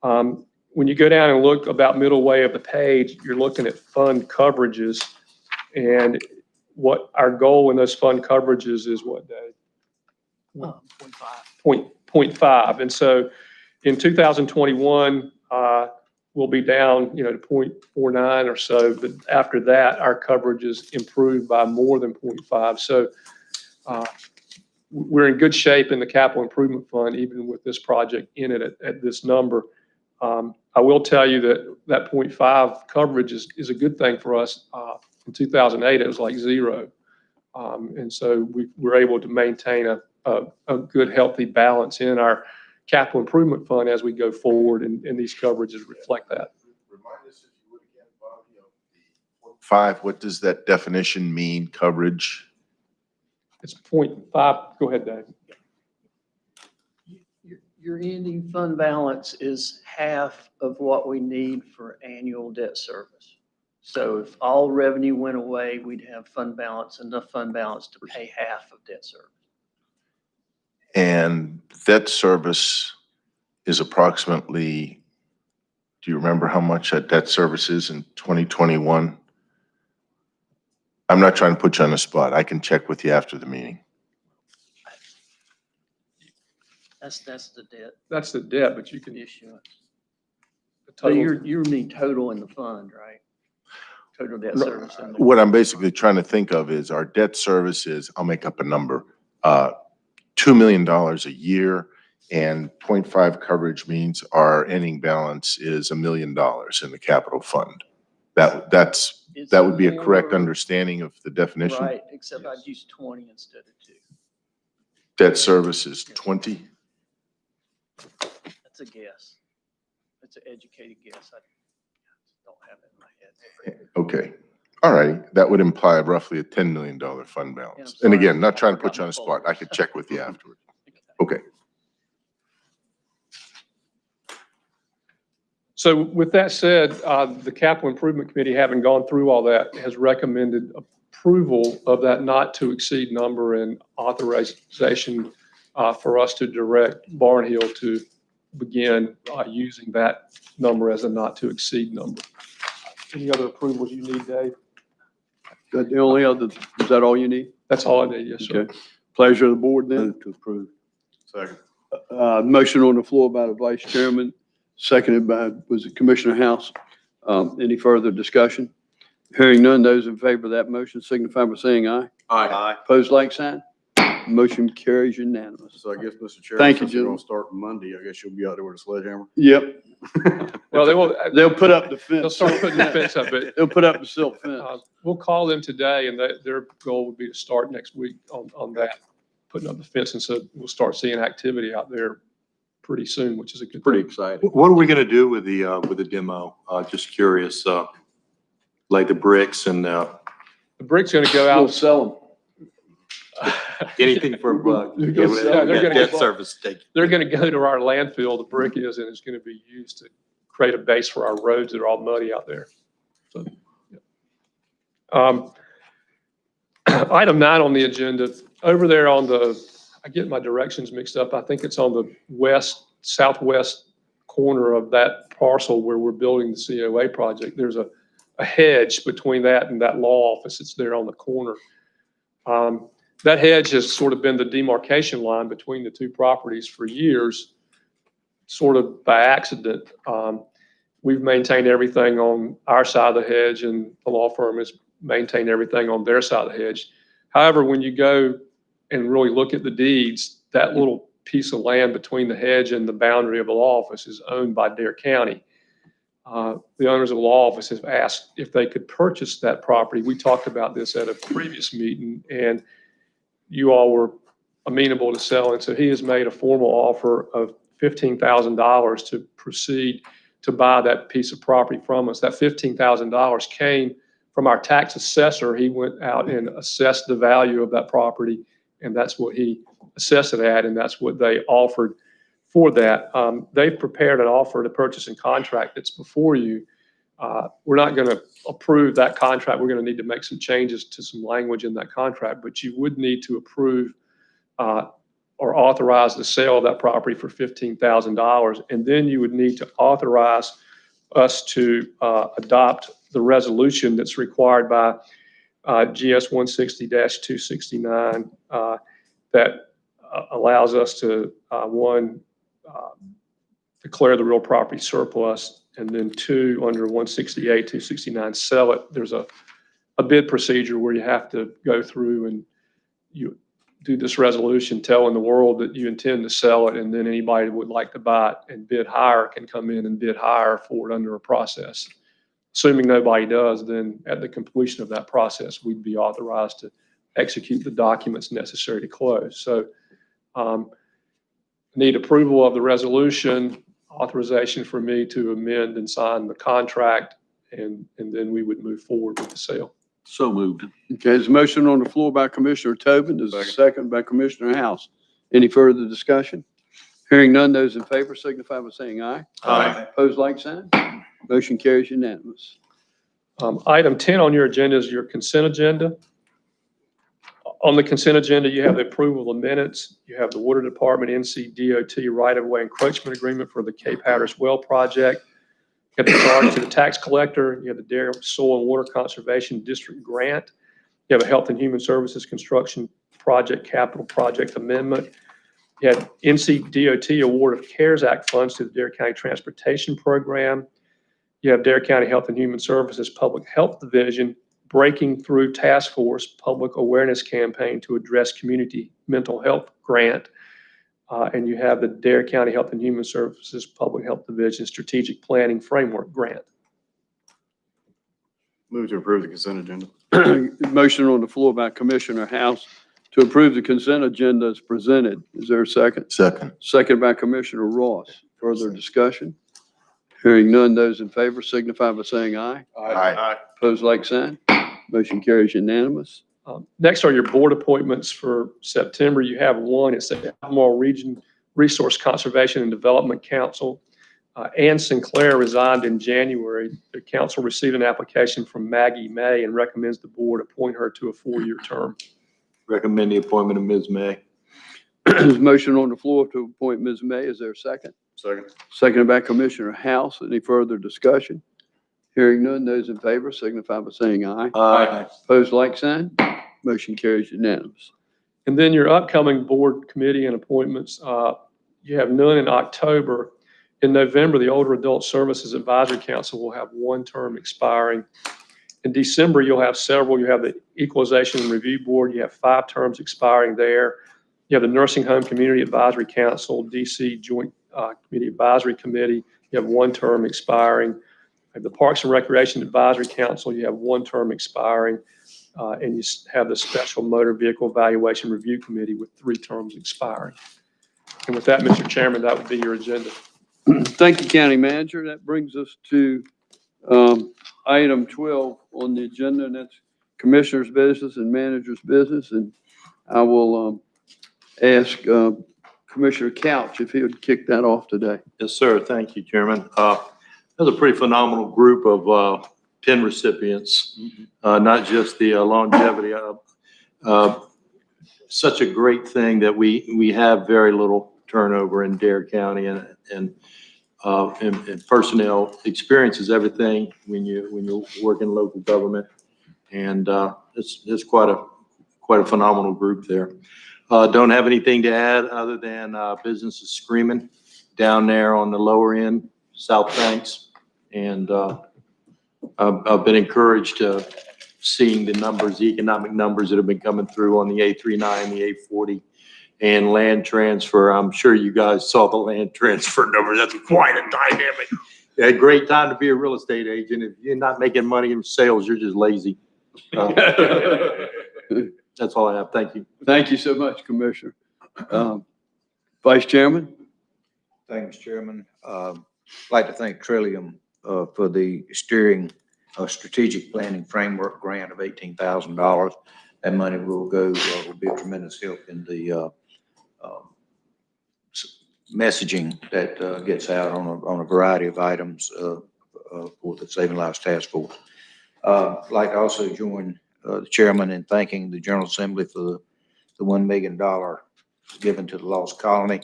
When you go down and look about middle way of the page, you're looking at fund coverages, and what our goal in those fund coverages is what, Dave? 0.5. 0.5. And so in 2021, we'll be down, to 0.49 or so. But after that, our coverage is improved by more than 0.5. So we're in good shape in the capital improvement fund, even with this project in it at this number. I will tell you that 0.5 coverage is a good thing for us. In 2008, it was like 0. And so we're able to maintain a good, healthy balance in our capital improvement fund as we go forward, and these coverages reflect that. Remind us, if you would again, Bobby, of the 5, what does that definition mean, coverage? It's 0.5. Go ahead, Dave. Your ending fund balance is half of what we need for annual debt service. So if all revenue went away, we'd have enough fund balance to pay half of debt service. And debt service is approximately, do you remember how much that debt service is in 2021? I'm not trying to put you on the spot. I can check with you after the meeting. That's the debt That's the debt, but you can issuance. the So total. you mean total in the fund, right? Total debt service. in the- What I'm basically trying to think of is our debt service is, I'll make up a number, $2 million a year, and 0.5 coverage means our ending balance is $1 million in the capital fund. That would be a correct It's understanding of the definition? Right, except I'd use 20 instead of 2. Debt service is 20? That's a guess. That's an educated guess. I don't have it in my head. Okay. All right. That would imply roughly a $10 million fund balance. And sorry, again, not trying to I put you on the forgot my spot. I could check with you afterward. Okay. So with that said, the Capital Improvement Committee, having gone through all that, has recommended approval of that not to exceed number and authorization for us to direct Barnhill to begin using that number as a not to exceed number. Any other approvals you need, Dave? That the only other, is that all you need? That's all I need, yes, sir. Okay. Pleasure of the board then. To approve. Second. Motion on the floor by the vice chairman, seconded by, was it Commissioner House? Any further discussion? Hearing none, those in favor of that motion signify by saying aye. Aye. Opposed, like sign. Motion carries unanimous. So I guess, Mr. Chair, Thank you, since we're gentlemen. gonna start Monday, I guess you'll be out there with a sledgehammer. Yep, Well, they'll put up the fence. they'll start putting the fence up, but They'll put up the silk fence. we'll call them today, and their goal would be to start next week on that, putting up the fence. And so we'll start seeing activity out there pretty soon, which is a good Pretty thing. exciting. What are we gonna do with the demo? Just curious, like the bricks and, The brick's going to go We'll out. sell anything for, They're gonna sell- they're gonna debt get- service take? They're going to go to our landfill, the brick is, and it's going to be used to create a base for our roads that are all muddy out there. So, yeah. Item 9 on the agenda, over there on I get my directions mixed up. I think it's on the southwest corner of that parcel where we're building the COA project. There's a hedge between that and that law office. It's there on the corner. That hedge has sort of been the demarcation line between the two properties for years, sort of by accident. We've maintained everything on our side of the hedge, and the law firm has maintained everything on their side of the hedge. However, when you go and really look at the deeds, that little piece of land between the hedge and the boundary of the law office is owned by Dare County. The owners of the law office have asked if they could purchase that property. We talked about this at a previous meeting, and you all were amenable to selling. So he has made a formal offer of $15,000 to proceed to buy that piece of property from us. That $15,000 came from our tax assessor. He went out and assessed the value of that property, and that's what he assessed it at, and that's what they offered for that. They've prepared an offer to purchase and contract that's before you. We're not going to approve that contract. We're going to need to make some changes to some language in that contract, but you would need to approve or authorize the sale of that property for $15,000. And then you would need to authorize us to adopt the resolution that's required by GS 160-269 that allows us to, one, declare the real property surplus, and then two, under 168-269, sell it. There's a bid procedure where you have to go through and you do this resolution telling the world that you intend to sell it, and then anybody that would like to buy it and bid higher can come in and bid higher for it under a process. Assuming nobody does, then at the completion of that process, we'd be authorized to execute the documents necessary to close. So need approval of the resolution, authorization for me to amend and sign the contract, and then we would move forward with the sale. So moved. Okay, there's a motion on the floor by Commissioner Tobin. There's a second by Commissioner House. Any further discussion? Hearing none, those in favor signify by saying aye. Aye. Opposed, like sign. Motion carries unanimous. Item 10 on your agenda is your consent agenda. On the consent agenda, you have the approval of minutes. You have the Water Department NCDOT right-of-way encroachment agreement for the Cape Hatteras Well project. You have the charge to the tax collector. You have the Dare Soil and Water Conservation District grant. You have a Health and Human Services Construction Project Capital Project Amendment. You have NCDOT award of CARES Act funds to the Dare County Transportation Program. You have Dare County Health and Human Services Public Health Division Breaking Through Task Force Public Awareness Campaign to Address Community Mental Health Grant. And you have the Dare County Health and Human Services Public Health Division Strategic Planning Framework Grant. Move to approve the consent agenda. Motion on the floor by Commissioner House to approve the consent agenda as presented. Is there a second? Second. Second by Commissioner Ross. Further discussion? Hearing none, those in favor signify by saying aye. Aye. Opposed, like sign. Motion carries unanimous. Next are your board appointments for September. You have one. It's the Albemarle Region Resource Conservation and Development Council. Ann Sinclair resigned in January. The council received an application from Maggie May and recommends the board appoint her to a 4-year term. Recommend the appointment of Ms. May. There's a motion on the floor to appoint Ms. May. Is there a second? Second. Seconded by Commissioner House. Any further discussion? Hearing none, those in favor signify by saying aye. Aye. Opposed, like sign. Motion carries unanimous. And then your upcoming board committee and appointments, you have none in October. In November, the Older Adult Services Advisory Council will have one term expiring. In December, you'll have several. You have the Equalization and Review Board. You have 5 terms expiring there. You have the Nursing Home Community Advisory Council, DC Joint Committee Advisory Committee. You have 1 term expiring. You have the Parks and Recreation Advisory Council. You have 1 term expiring. And you have the Special Motor Vehicle Evaluation Review Committee with 3 terms expiring. And with that, Mr. Chairman, that would be your agenda. Thank you, County Manager. That brings us to item 12 on the agenda, and that's Commissioner's business and Manager's business. And I will ask Commissioner Couch if he would kick that off today. Yes, sir. Thank you, Chairman. That's a pretty phenomenal group of PIN recipients, not just the longevity. Such a great thing that we have very little turnover in Dare County, and personnel experience is everything when you work in local government, and it's quite a phenomenal group there. Don't have anything to add other than business is screaming down there on the lower end, South Banks, and I've been encouraged to seeing the numbers, the economic numbers that have been coming through on the A39, the A40, and land transfer. I'm sure you guys saw the land transfer numbers. That's quite a dynamic. A great time to be a real estate agent. If you're not making money in sales, you're just lazy. That's all I have. Thank you. Thank you so much, Commissioner. Vice Chairman? Thank you, Mr. Chairman. I'd like to thank Trillium for the steering strategic planning framework grant of $18,000. That money will go, will be a tremendous help in the messaging that gets out on a variety of items for the Saving Lives Task Force. I'd like to also join the chairman in thanking the General Assembly for the $1 million given to the Lost Colony.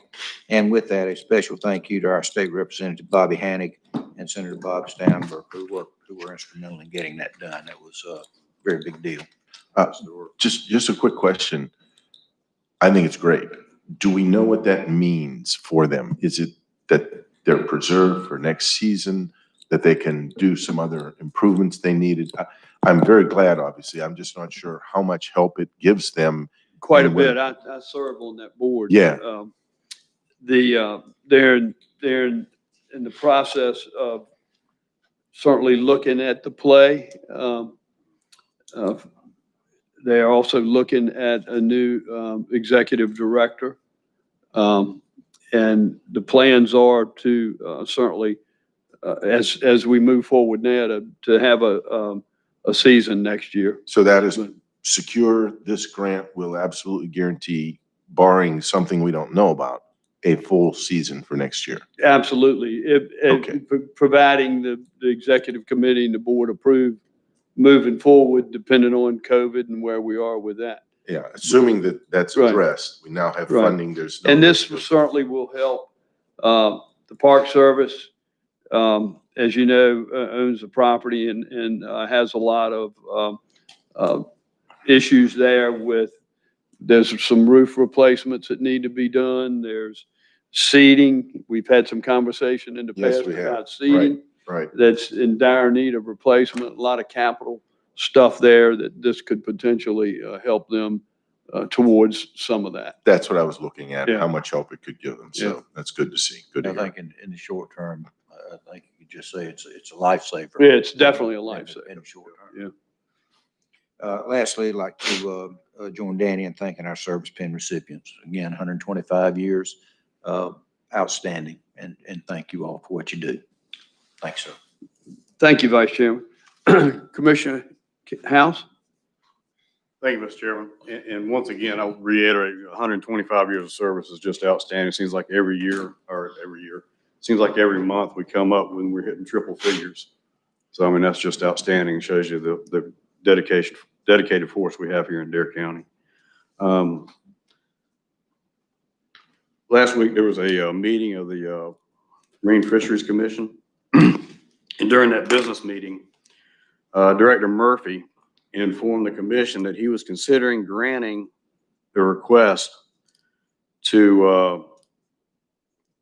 And with that, a special thank you to our state representative, Bobby Hannig, and Senator Bob Stanberg, who were instrumental in getting that done. That was a very big deal. Just a quick question. I think it's great. Do we know what that means for them? Is it that they're preserved for next season, that they can do some other improvements they needed? I'm very glad, obviously. I'm just not sure how much help it gives them. Quite a And when- bit. I serve on that board. Yeah. They're in the process of certainly looking at the play. They are also looking at a new executive director. And the plans are to certainly, as we move forward now, to have a season next year. So that is secure. This grant will absolutely guarantee, barring something we don't know about, a full season for next year. Absolutely. Okay. Providing the executive committee and the board approve moving forward, depending on COVID and where we are with that. Yeah, assuming that that's Right. addressed. We now have Right. funding. There's no. And this certainly will help. The Park Service, as you know, owns the property and has a lot of issues there there's some roof replacements that need to be done. There's seating. We've had some conversation in the Yes, past we have. about seating Right. that's in dire need of replacement. A lot of capital stuff there that this could potentially help them towards some of that. That's what I was looking at, Yeah. how much help it could give them. Yeah. So that's good to see. Good to I hear. think in the short term, I think you could just say it's a lifesaver. Yeah, it's definitely a In lifesaver. the short term. Yeah. Lastly, I'd like to join Danny in thanking our service pin recipients. Again, 125 years, outstanding, and thank you all for what you do. Thanks, sir. Thank you, Vice Chairman. Commissioner House? Thank you, Mr. Chairman. And once again, I'll reiterate, 125 years of service is just outstanding. It seems like every month we come up when we're hitting triple figures. So, I mean, that's just outstanding. It shows you the dedicated force we have here in Dare County. Last week, there was a meeting of the Marine Fisheries Commission. And during that business meeting, Director Murphy informed the commission that he was considering granting the request to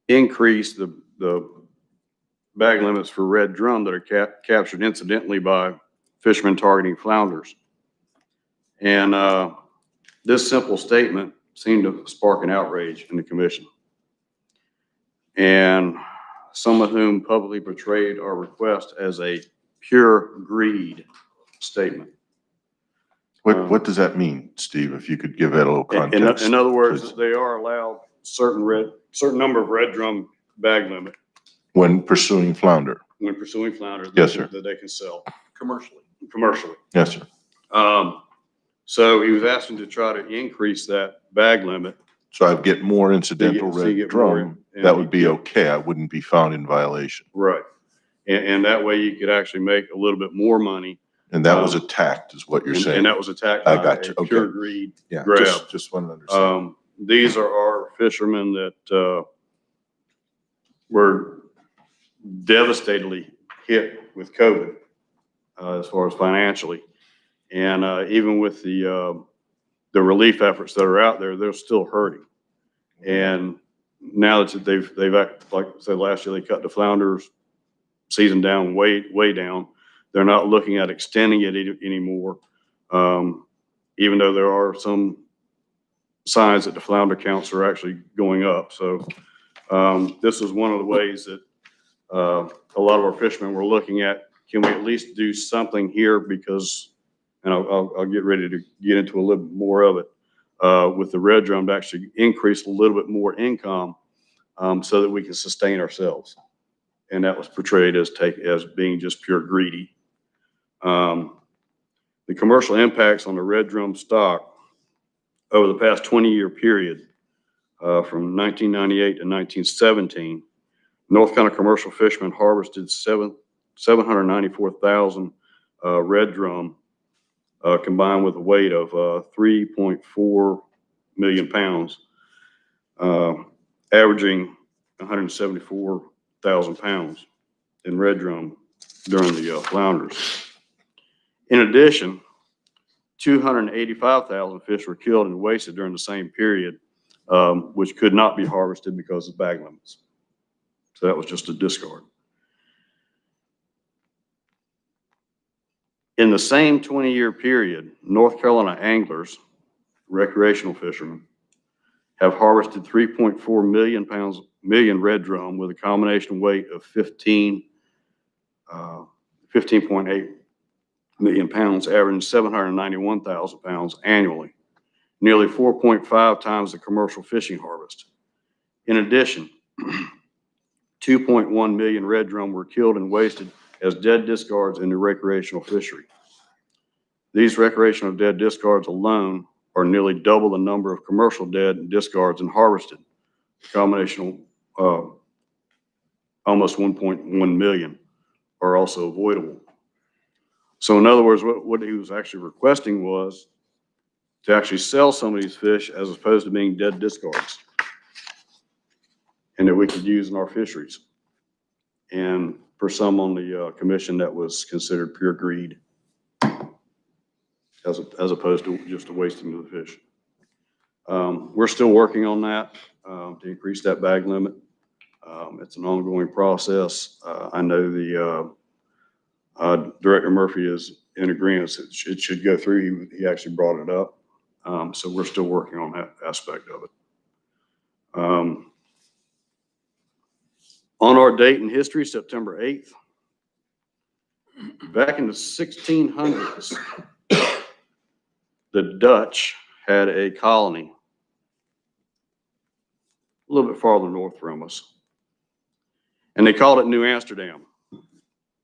increase the bag limits for red drum that are captured incidentally by fishermen targeting flounders. And this simple statement seemed to spark an outrage in the commission. And some of whom publicly portrayed our request as a pure greed statement. What does that mean, Steve? If you could give that a little context. In other words, please. they are allowed certain number of red drum bag limit When pursuing flounder. when pursuing flounders. Yes, sir. That they can sell Commercially. Yes, sir. So he was asking to try to increase that bag limit. So I'd get more incidental So you red get more drum. in- That would be okay. I wouldn't be found in violation. Right. And that way you could actually make a little bit more money. And that was attacked is what you're And saying. that was attacked I by got you. a pure Okay. greed Yeah, grab. just wanted to understand. These are our fishermen that were devastatedly hit with COVID as far as financially. And even with the relief efforts that are out there, they're still hurting. And now that they've like I said, last year, they cut the flounders season down, way down. They're not looking at extending it anymore. Even though there are some signs that the flounder counts are actually going up. So this is one of the ways that a lot of our fishermen were looking at, can we at least do something here? Because, and I'll get ready to get into a little bit more of it, with the red drum to actually increase a little bit more income so that we can sustain ourselves. And that was portrayed as being just pure greedy. The commercial impacts on the red drum stock over the past 20-year period, from 1998 to 1917, North Carolina commercial fishermen harvested 794,000 red drum, combined with a weight of 3.4 million pounds, averaging 174,000 pounds in red drum during the flounders. In addition 285,000 fish were killed and wasted during the same period, which could not be harvested because of bag limits. So that was just a discard. In the same 20-year period, North Carolina anglers, recreational fishermen, have harvested 3.4 million red drum with a combination weight of 15.8 million pounds, averaging 791,000 pounds annually, nearly 4.5 times the commercial fishing harvest. In addition, 2.1 million red drum were killed and wasted as dead discards in the recreational fishery. These recreational dead discards alone are nearly double the number of commercial dead discards and harvested. The combination of almost 1.1 million are also avoidable. So in other words, what he was actually requesting was to actually sell some of these fish as opposed to being dead discards, and that we could use in our fisheries. And for some on the commission, that was considered pure greed, as opposed to just a wasting of the fish. We're still working on that to increase that bag limit. It's an ongoing process. I know the Director Murphy is in agreement. It should go through. He actually brought it up. So we're still working on that aspect of it. On our date in history, September 8th, back in the 1600s, the Dutch had a colony a little bit farther north from us, and they called it New Amsterdam.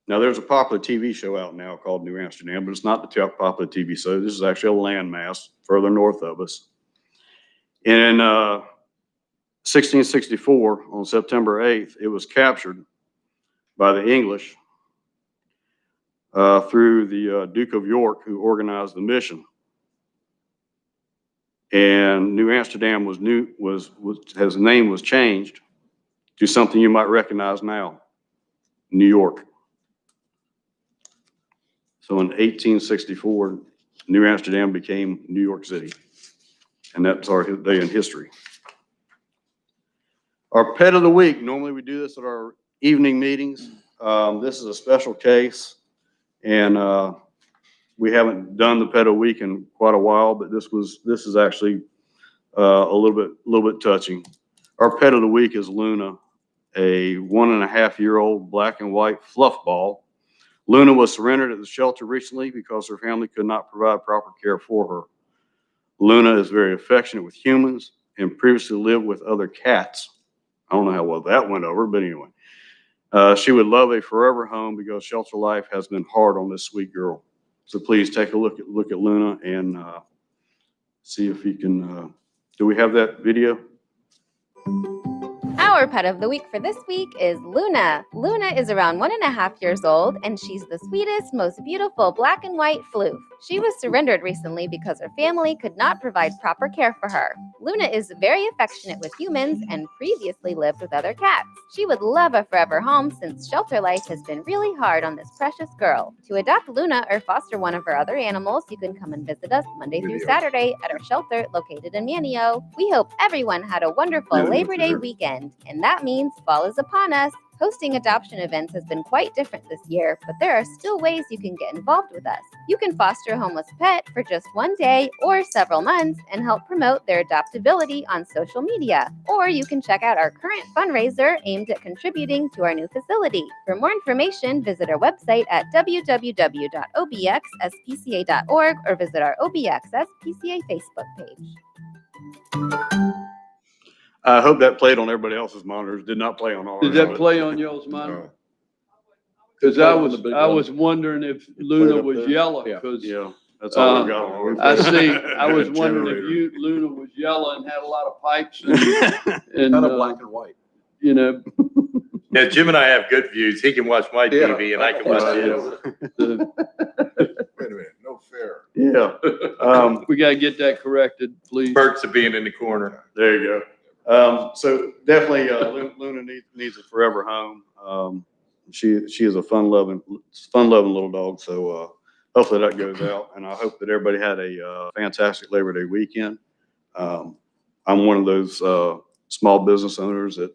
Now, there's a popular TV show out now called New Amsterdam, but it's not the popular TV show. This is actually a landmass further north of us. In 1664, on September 8th, it was captured by the English through the Duke of York, who organized the mission. And New Amsterdam his name was changed to something you might recognize now, New York. So in 1864, New Amsterdam became New York City. And that's our day in history. Our pet of the week, normally we do this at our evening meetings. This is a special case, and we haven't done the pet of the week in quite a while, but this is actually a little bit touching. Our pet of the week is Luna, a 1.5-year-old black and white fluff ball. Luna was surrendered at the shelter recently because her family could not provide proper care for her. Luna is very affectionate with humans and previously lived with other cats. I don't know how well that went over, but anyway. She would love a forever home because shelter life has been hard on this sweet girl. So please take a look at Luna and see if you can, do we have that video? Our pet of the week for this week is Luna. Luna is around 1.5 years old, and she's the sweetest, most beautiful black and white floof. She was surrendered recently because her family could not provide proper care for her. Luna is very affectionate with humans and previously lived with other cats. She would love a forever home since shelter life has been really hard on this precious girl. To adopt Luna or foster one of her other animals, you can come and visit us Monday through Saturday at our shelter located in Manio. We hope everyone had a wonderful Labor Day weekend, and that means fall is upon us. Hosting adoption events has been quite different this year, but there are still ways you can get involved with us. You can foster a homeless pet for just one day or several months and help promote their adoptability on social media. Or you can check out our current fundraiser aimed at contributing to our new facility. For more information, visit our website at www.obxspca.org or visit our OBXSPCA Facebook page. I hope that played on everybody else's monitors. Did not play on ours. Did that play on y'all's monitor? Because I was wondering if Luna was yellow, because Yeah, that's all we got on I ours. see, I was wondering if Luna was yellow and had a lot of pipes and Kind of black and white. you know, Now, Jim and I have good views. He can watch my Yeah. TV and I can watch his. the, Wait a minute, no fair. Yeah. we gotta get that corrected, please. Perks of being in the corner. There you go. So definitely, Luna needs a forever home. She is a fun-loving little dog. So, hopefully that goes out, and I hope that everybody had a fantastic Labor Day weekend. I'm one of those small business owners that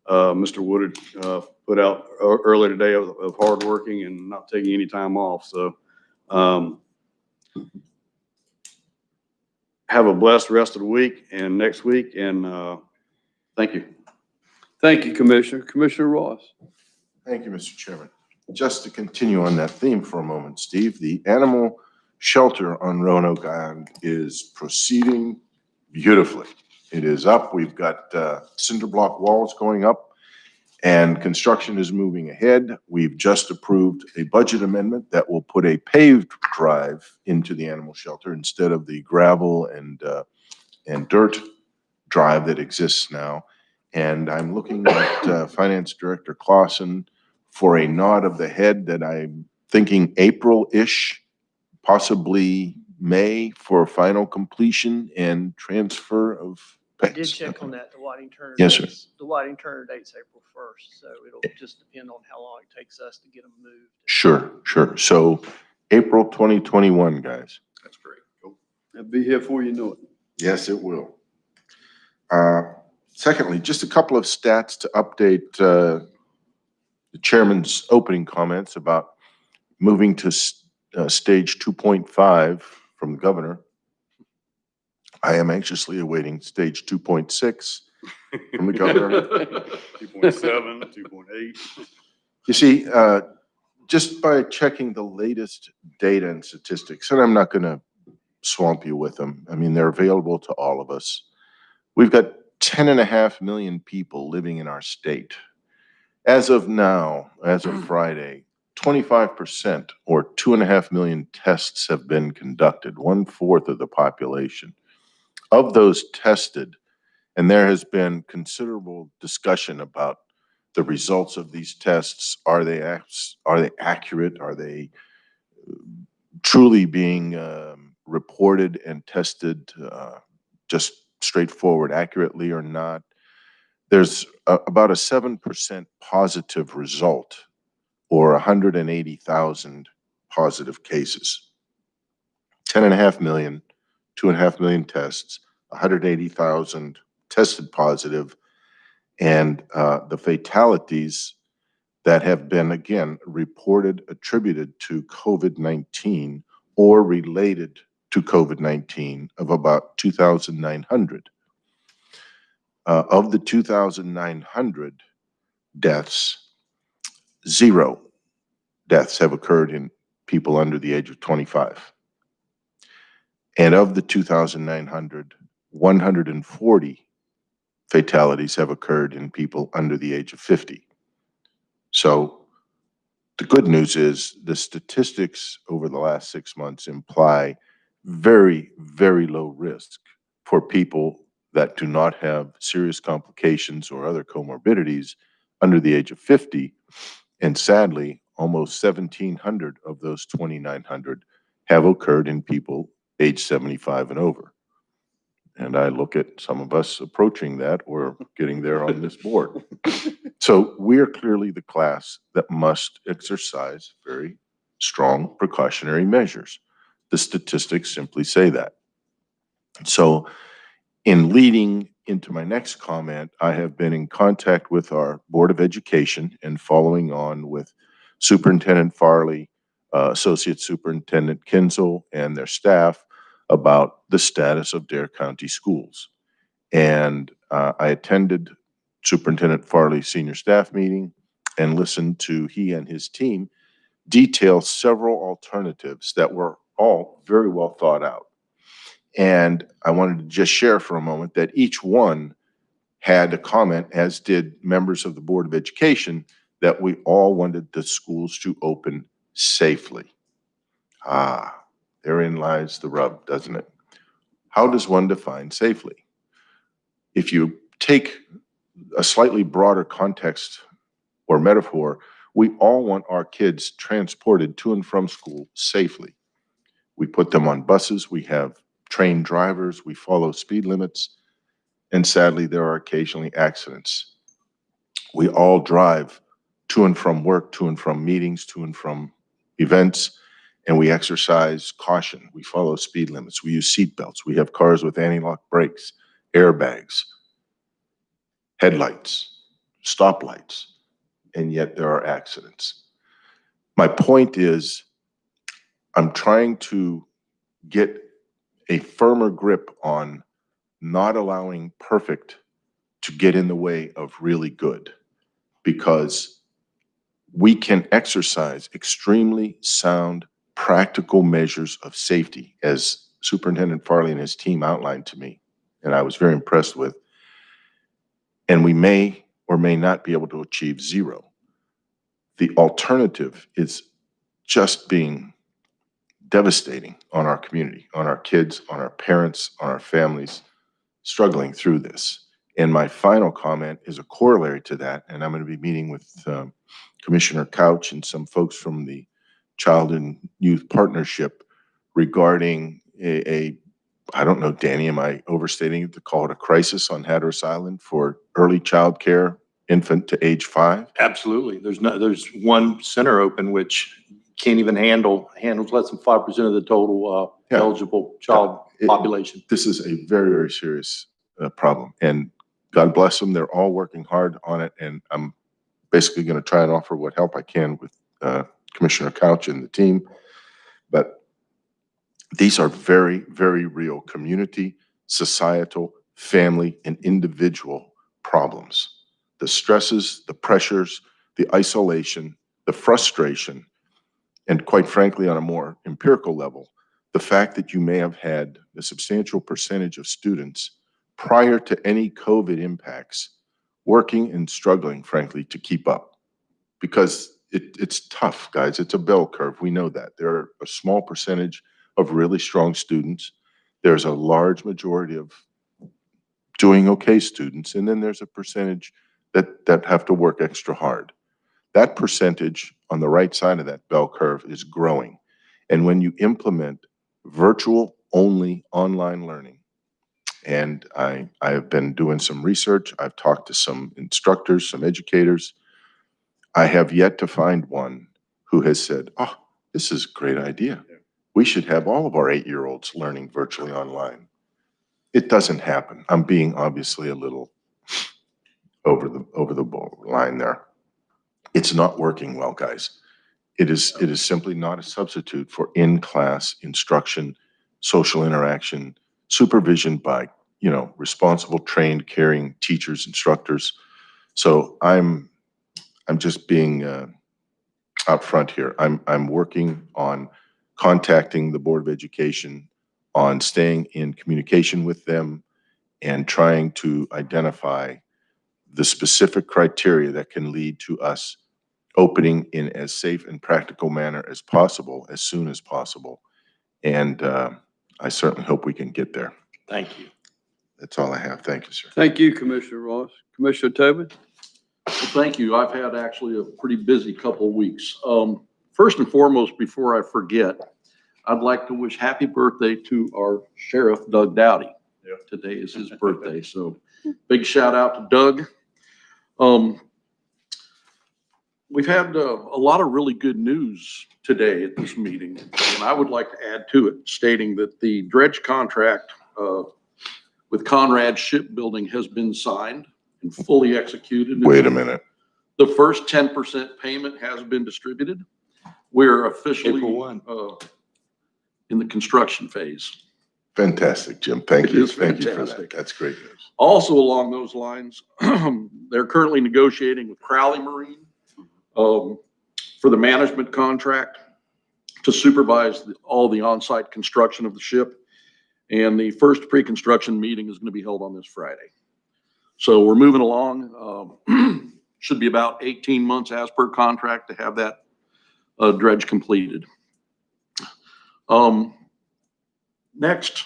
Mr. Woodard put out earlier today of hardworking and not taking any time off. So have a blessed rest of the week and next week, and thank you. Thank you, Commissioner. Commissioner Ross. Thank you, Mr. Chairman. Just to continue on that theme for a moment, Steve, the animal shelter on Roanoke Island is proceeding beautifully. It is up. We've got cinder block walls going up, and construction is moving ahead. We've just approved a budget amendment that will put a paved drive into the animal shelter instead of the gravel and dirt drive that exists now. And I'm looking at Finance Director Clausen for a nod of the head that I'm thinking April-ish, possibly May, for final completion and transfer of I pets. did check on that. The Whiting Turner. Yes, sir. The Whiting Turner date's April 1st, so it'll just depend on how long it takes us to get them moved. Sure, sure. So April 2021, guys. That's great. Cool. I'll be here before you know it. Yes, it will. Secondly, just a couple of stats to update the chairman's opening comments about moving to stage 2.5 from the governor. I am anxiously awaiting stage 2.6 from the governor. 2.7, 2.8. You see, just by checking the latest data and statistics, and I'm not going to swamp you with them. I mean, they're available to all of us. We've got 10.5 million people living in our state. As of now, as of Friday, 25% or 2.5 million tests have been conducted, 1/4 of the population. Of those tested, and there has been considerable discussion about the results of these tests. Are they accurate? Are they truly being reported and tested just straightforward, accurately or not? There's about a 7% positive result, or 180,000 positive cases. 10.5 million, 2.5 million tests, 180,000 tested positive, and the fatalities that have been, again, reported, attributed to COVID-19 or related to COVID-19 of about 2,900. Of the 2,900 deaths, 0 deaths have occurred in people under the age of 25. And of the 2,900, 140 fatalities have occurred in people under the age of 50. So the good news is the statistics over the last 6 months imply very, very low risk for people that do not have serious complications or other comorbidities under the age of 50. And sadly, almost 1,700 of those 2,900 have occurred in people age 75 and over. And I look at some of us approaching that or getting there on this board. So we are clearly the class that must exercise very strong precautionary measures. The statistics simply say that. So in leading into my next comment, I have been in contact with our Board of Education and following on with Superintendent Farley, Associate Superintendent Kinzel, and their staff about the status of Dare County schools. And I attended Superintendent Farley's senior staff meeting and listened to he and his team detail several alternatives that were all very well thought out. And I wanted to just share for a moment that each one had a comment, as did members of the Board of Education, that we all wanted the schools to open safely. Therein lies the rub, doesn't it? How does one define safely? If you take a slightly broader context or metaphor, we all want our kids transported to and from school safely. We put them on buses, we have trained drivers, we follow speed limits, and sadly, there are occasionally accidents. We all drive to and from work, to and from meetings, to and from events, and we exercise caution. We follow speed limits. We use seat belts. We have cars with anti-lock brakes, airbags, headlights, stoplights, and yet there are accidents. My point is, I'm trying to get a firmer grip on not allowing perfect to get in the way of really good, because we can exercise extremely sound, practical measures of safety, as Superintendent Farley and his team outlined to me, and I was very impressed with. And we may or may not be able to achieve zero. The alternative is just being devastating on our community, on our kids, on our parents, on our families struggling through this. And my final comment is a corollary to that, and I'm going to be meeting with Commissioner Couch and some folks from the Child and Youth Partnership regarding I don't know, Danny, am I overstating it to call it a crisis on Hatteras Island for early child care, infant to age 5? Absolutely. There's one center open which can't even handles less than 5% of the total eligible child population. This is a very, very serious problem, and God bless them. They're all working hard on it, and I'm basically going to try and offer what help I can with Commissioner Couch and the team. But these are very, very real community, societal, family, and individual problems. The stresses, the pressures, the isolation, the frustration, and quite frankly, on a more empirical level, the fact that you may have had a substantial percentage of students prior to any COVID impacts working and struggling, frankly, to keep up. Because it's tough, guys. It's a bell curve. We know that. There are a small percentage of really strong students. There's a large majority of doing okay students, and then there's a percentage that have to work extra hard. That percentage on the right side of that bell curve is growing. And when you implement virtual only online learning, and I have been doing some research, I've talked to some instructors, some educators, I have yet to find one who has said, oh, this is a great idea. We should have all of our 8-year-olds learning virtually online. It doesn't happen. I'm being obviously a little over the line there. It's not working well, guys. It is simply not a substitute for in-class instruction, social interaction, supervision by, responsible, trained, caring teachers, instructors. So I'm just being out front here. I'm working on contacting the Board of Education, on staying in communication with them, and trying to identify the specific criteria that can lead to us opening in as safe and practical manner as possible, as soon as possible. And I certainly hope we can get there. Thank you. That's all I have. Thank you, sir. Thank you, Commissioner Ross. Commissioner Tobin? Well, thank you. I've had actually a pretty busy couple of weeks. First and foremost, before I forget, I'd like to wish happy birthday to our Sheriff, Doug Dowdy. Yeah. Today is his birthday, so big shout out to Doug. We've had a lot of really good news today at this meeting, and I would like to add to it, stating that the dredge contract with Conrad Shipbuilding has been signed and fully executed. Wait a minute. The first 10% payment has been distributed. We're officially April 1. In the construction phase. Fantastic, Jim. Thank It you. is Thank you for that. fantastic. That's great news. Also along those lines, they're currently negotiating with Crowley Marine for the management contract to supervise all the on-site construction of the ship. And the first pre-construction meeting is going to be held on this Friday. So we're moving along. Should be about 18 months as per contract to have that dredge completed. Next,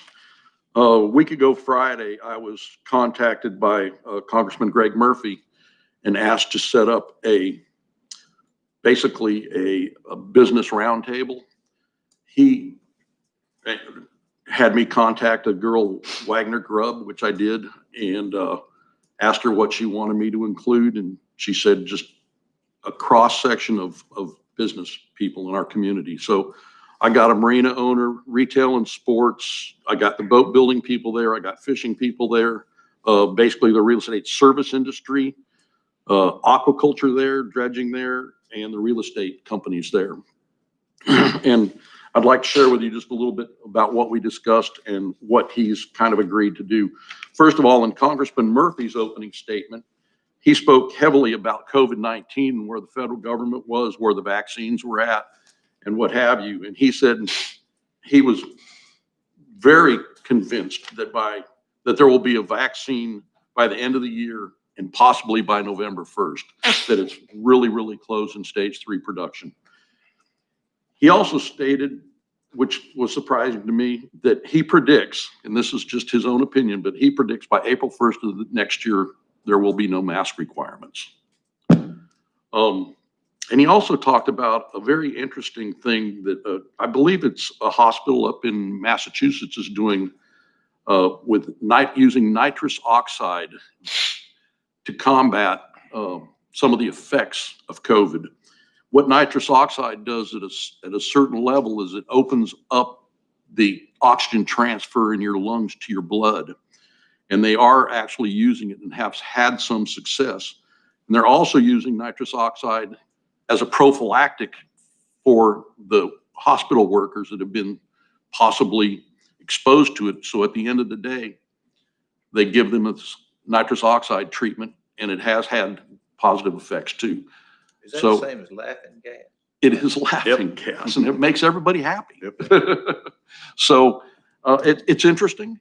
a week ago Friday, I was contacted by Congressman Greg Murphy and asked to set up basically a business roundtable. He had me contact a girl, Wagner Grubb, which I did, and asked her what she wanted me to include. And she said just a cross section of business people in our community. So I got a marina owner, retail and sports. I got the boat building people there. I got fishing people there. Basically the real estate service industry, aquaculture there, dredging there, and the real estate companies there. And I'd like to share with you just a little bit about what we discussed and what he's kind of agreed to do. First of all, in Congressman Murphy's opening statement, he spoke heavily about COVID-19 and where the federal government was, where the vaccines were at, and what have you. And he said he was very convinced that there will be a vaccine by the end of the year and possibly by November 1st, that it's really, really close in stage 3 production. He also stated, which was surprising to me, that he predicts, and this is just his own opinion, but he predicts by April 1st of the next year, there will be no mask requirements. And he also talked about a very interesting thing that I believe it's a hospital up in Massachusetts is doing with using nitrous oxide to combat some of the effects of COVID. What nitrous oxide does at a certain level is it opens up the oxygen transfer in your lungs to your blood. And they are actually using it and have had some success. And they're also using nitrous oxide as a prophylactic for the hospital workers that have been possibly exposed to it. So at the end of the day, they give them a nitrous oxide treatment, and it has had positive effects too. Is that So- the same as laughing gas? It is laughing gas, and it makes everybody happy. Yep. So it's interesting.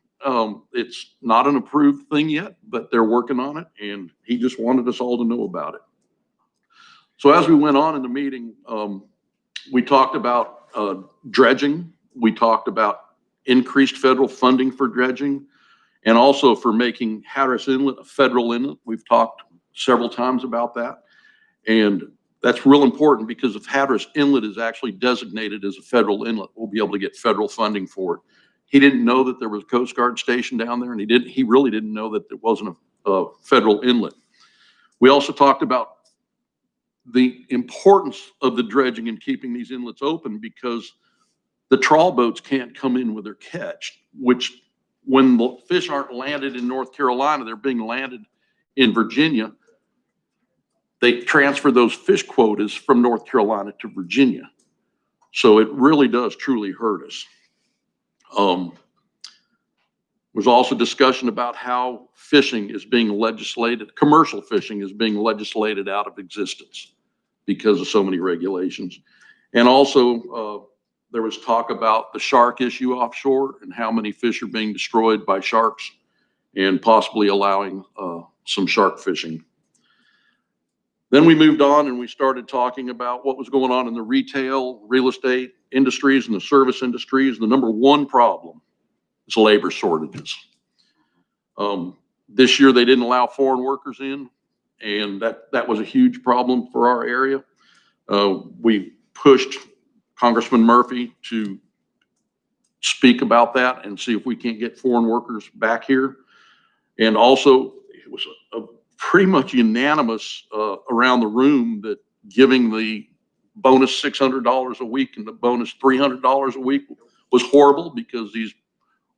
It's not an approved thing yet, but they're working on it, and he just wanted us all to know about it. So as we went on in the meeting, we talked about dredging. We talked about increased federal funding for dredging, and also for making Hatteras Inlet a federal inlet. We've talked several times about that. And that's real important because if Hatteras Inlet is actually designated as a federal inlet, we'll be able to get federal funding for it. He didn't know that there was a Coast Guard station down there, and he really didn't know that there wasn't a federal inlet. We also talked about the importance of the dredging and keeping these inlets open because the trawl boats can't come in with their catch, which when the fish aren't landed in North Carolina, they're being landed in Virginia. They transfer those fish quotas from North Carolina to Virginia. So it really does truly hurt us. There's also discussion about how fishing is being legislated, commercial fishing is being legislated out of existence because of so many regulations. And also there was talk about the shark issue offshore and how many fish are being destroyed by sharks and possibly allowing some shark fishing. Then we moved on and we started talking about what was going on in the retail, real estate industries and the service industries. The number one problem is labor shortages. This year they didn't allow foreign workers in, and that was a huge problem for our area. We pushed Congressman Murphy to speak about that and see if we can't get foreign workers back here. And also it was a pretty much unanimous around the room that giving the bonus $600 a week and the bonus $300 a week was horrible because these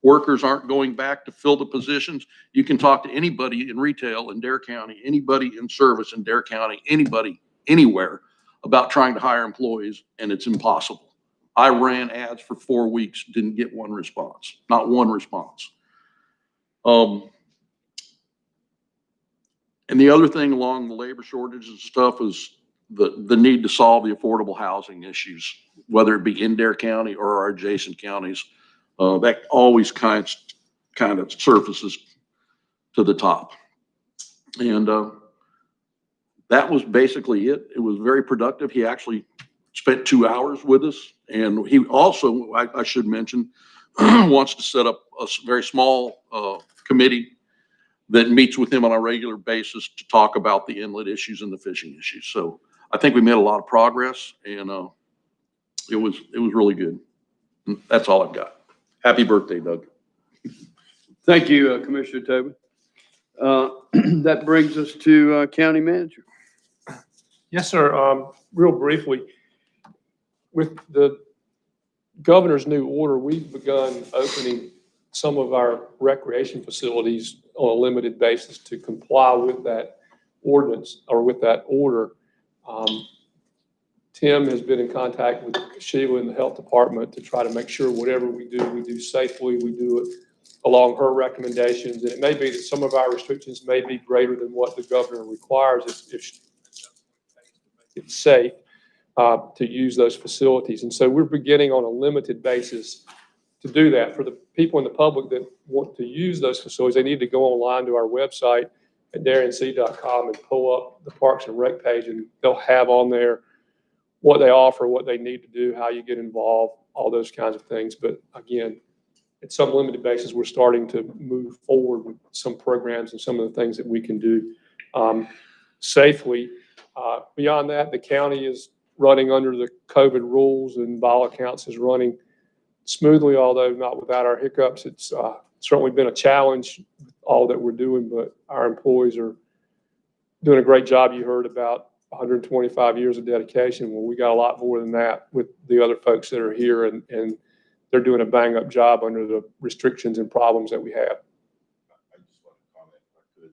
workers aren't going back to fill the positions. You can talk to anybody in retail in Dare County, anybody in service in Dare County, anybody, anywhere about trying to hire employees, and it's impossible. I ran ads for 4 weeks, didn't get one response, not one response. And the other thing along the labor shortages and stuff is the need to solve the affordable housing issues, whether it be in Dare County or our adjacent counties. That always kind of surfaces to the top. And that was basically it. It was very productive. He actually spent 2 hours with us. And he also, I should mention, wants to set up a very small committee that meets with him on a regular basis to talk about the inlet issues and the fishing issues. So I think we made a lot of progress, and it was really good. And that's all I've got. Happy birthday, Doug. Thank you, Commissioner Tobin. That brings us to County Manager. Yes, sir. Real briefly, with the governor's new order, we've begun opening some of our recreation facilities on a limited basis to comply with that ordinance or with that order. Tim has been in contact with Sheila in the health department to try to make sure whatever we do safely, we do it along her recommendations. And it may be that some of our restrictions may be greater than what the governor requires if it's safe to use those facilities. And so we're beginning on a limited basis to do that. For the people in the public that want to use those facilities, they need to go online to our website at darrenc.com and pull up the Parks and Rec page, and they'll have on there what they offer, what they need to do, how you get involved, all those kinds of things. But again, at some limited basis, we're starting to move forward with some programs and some of the things that we can do safely. Beyond that, the county is running under the COVID rules, and by all accounts is running smoothly, although not without our hiccups. It's certainly been a challenge with all that we're doing, but our employees are doing a great job. You heard about 125 years of dedication. Well, we got a lot more than that with the other folks that are here, and they're doing a bang-up job under the restrictions and problems that we have. I just want to comment, if I could.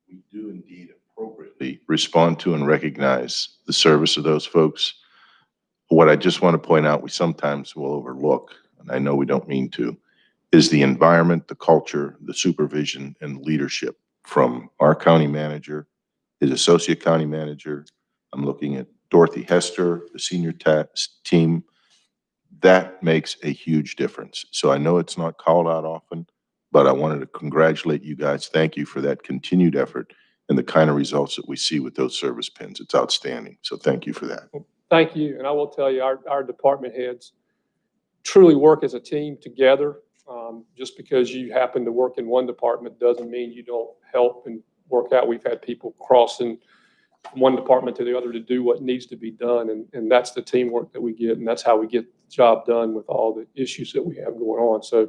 We do indeed appropriately respond to and recognize the service of those folks. What I just want to point out, we sometimes will overlook, and I know we don't mean to, is the environment, the culture, the supervision, and leadership from our county manager, his associate county manager. I'm looking at Dorothy Hester, the senior team. That makes a huge difference. So I know it's not called out often, but I wanted to congratulate you guys. Thank you for that continued effort and the kind of results that we see with those service pins. It's outstanding. So thank you for that. Thank you. And I will tell you, our department heads truly work as a team together. Just because you happen to work in one department doesn't mean you don't help and work out. We've had people crossing from one department to the other to do what needs to be done. And that's the teamwork that we get. And that's how we get the job done with all the issues that we have going on. So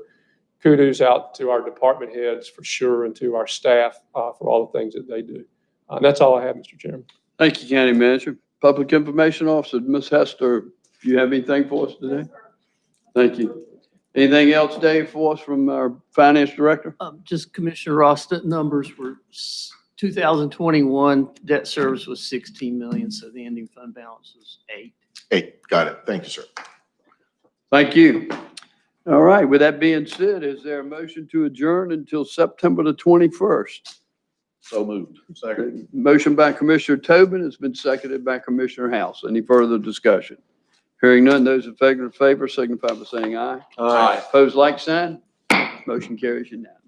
kudos out to our department heads for sure, and to our staff for all the things that they do. And that's all I have, Mr. Chairman. Thank you, County Manager. Public Information Officer, Ms. Hester, do you have anything for us today? Thank you. Anything else, Dave, for us from our Finance Director? Just Commissioner Rossett, numbers were 2021 debt service was 16 million, so the ending fund balance was 8. Hey, got it. Thank you, sir. Thank you. All right, with that being said, is there a motion to adjourn until September the 21st? So moved. Second. Motion by Commissioner Tobin has been seconded by Commissioner House. Any further discussion? Hearing none, those in favor signify by saying aye. Aye. Opposed, like sign. Motion carries unanimously.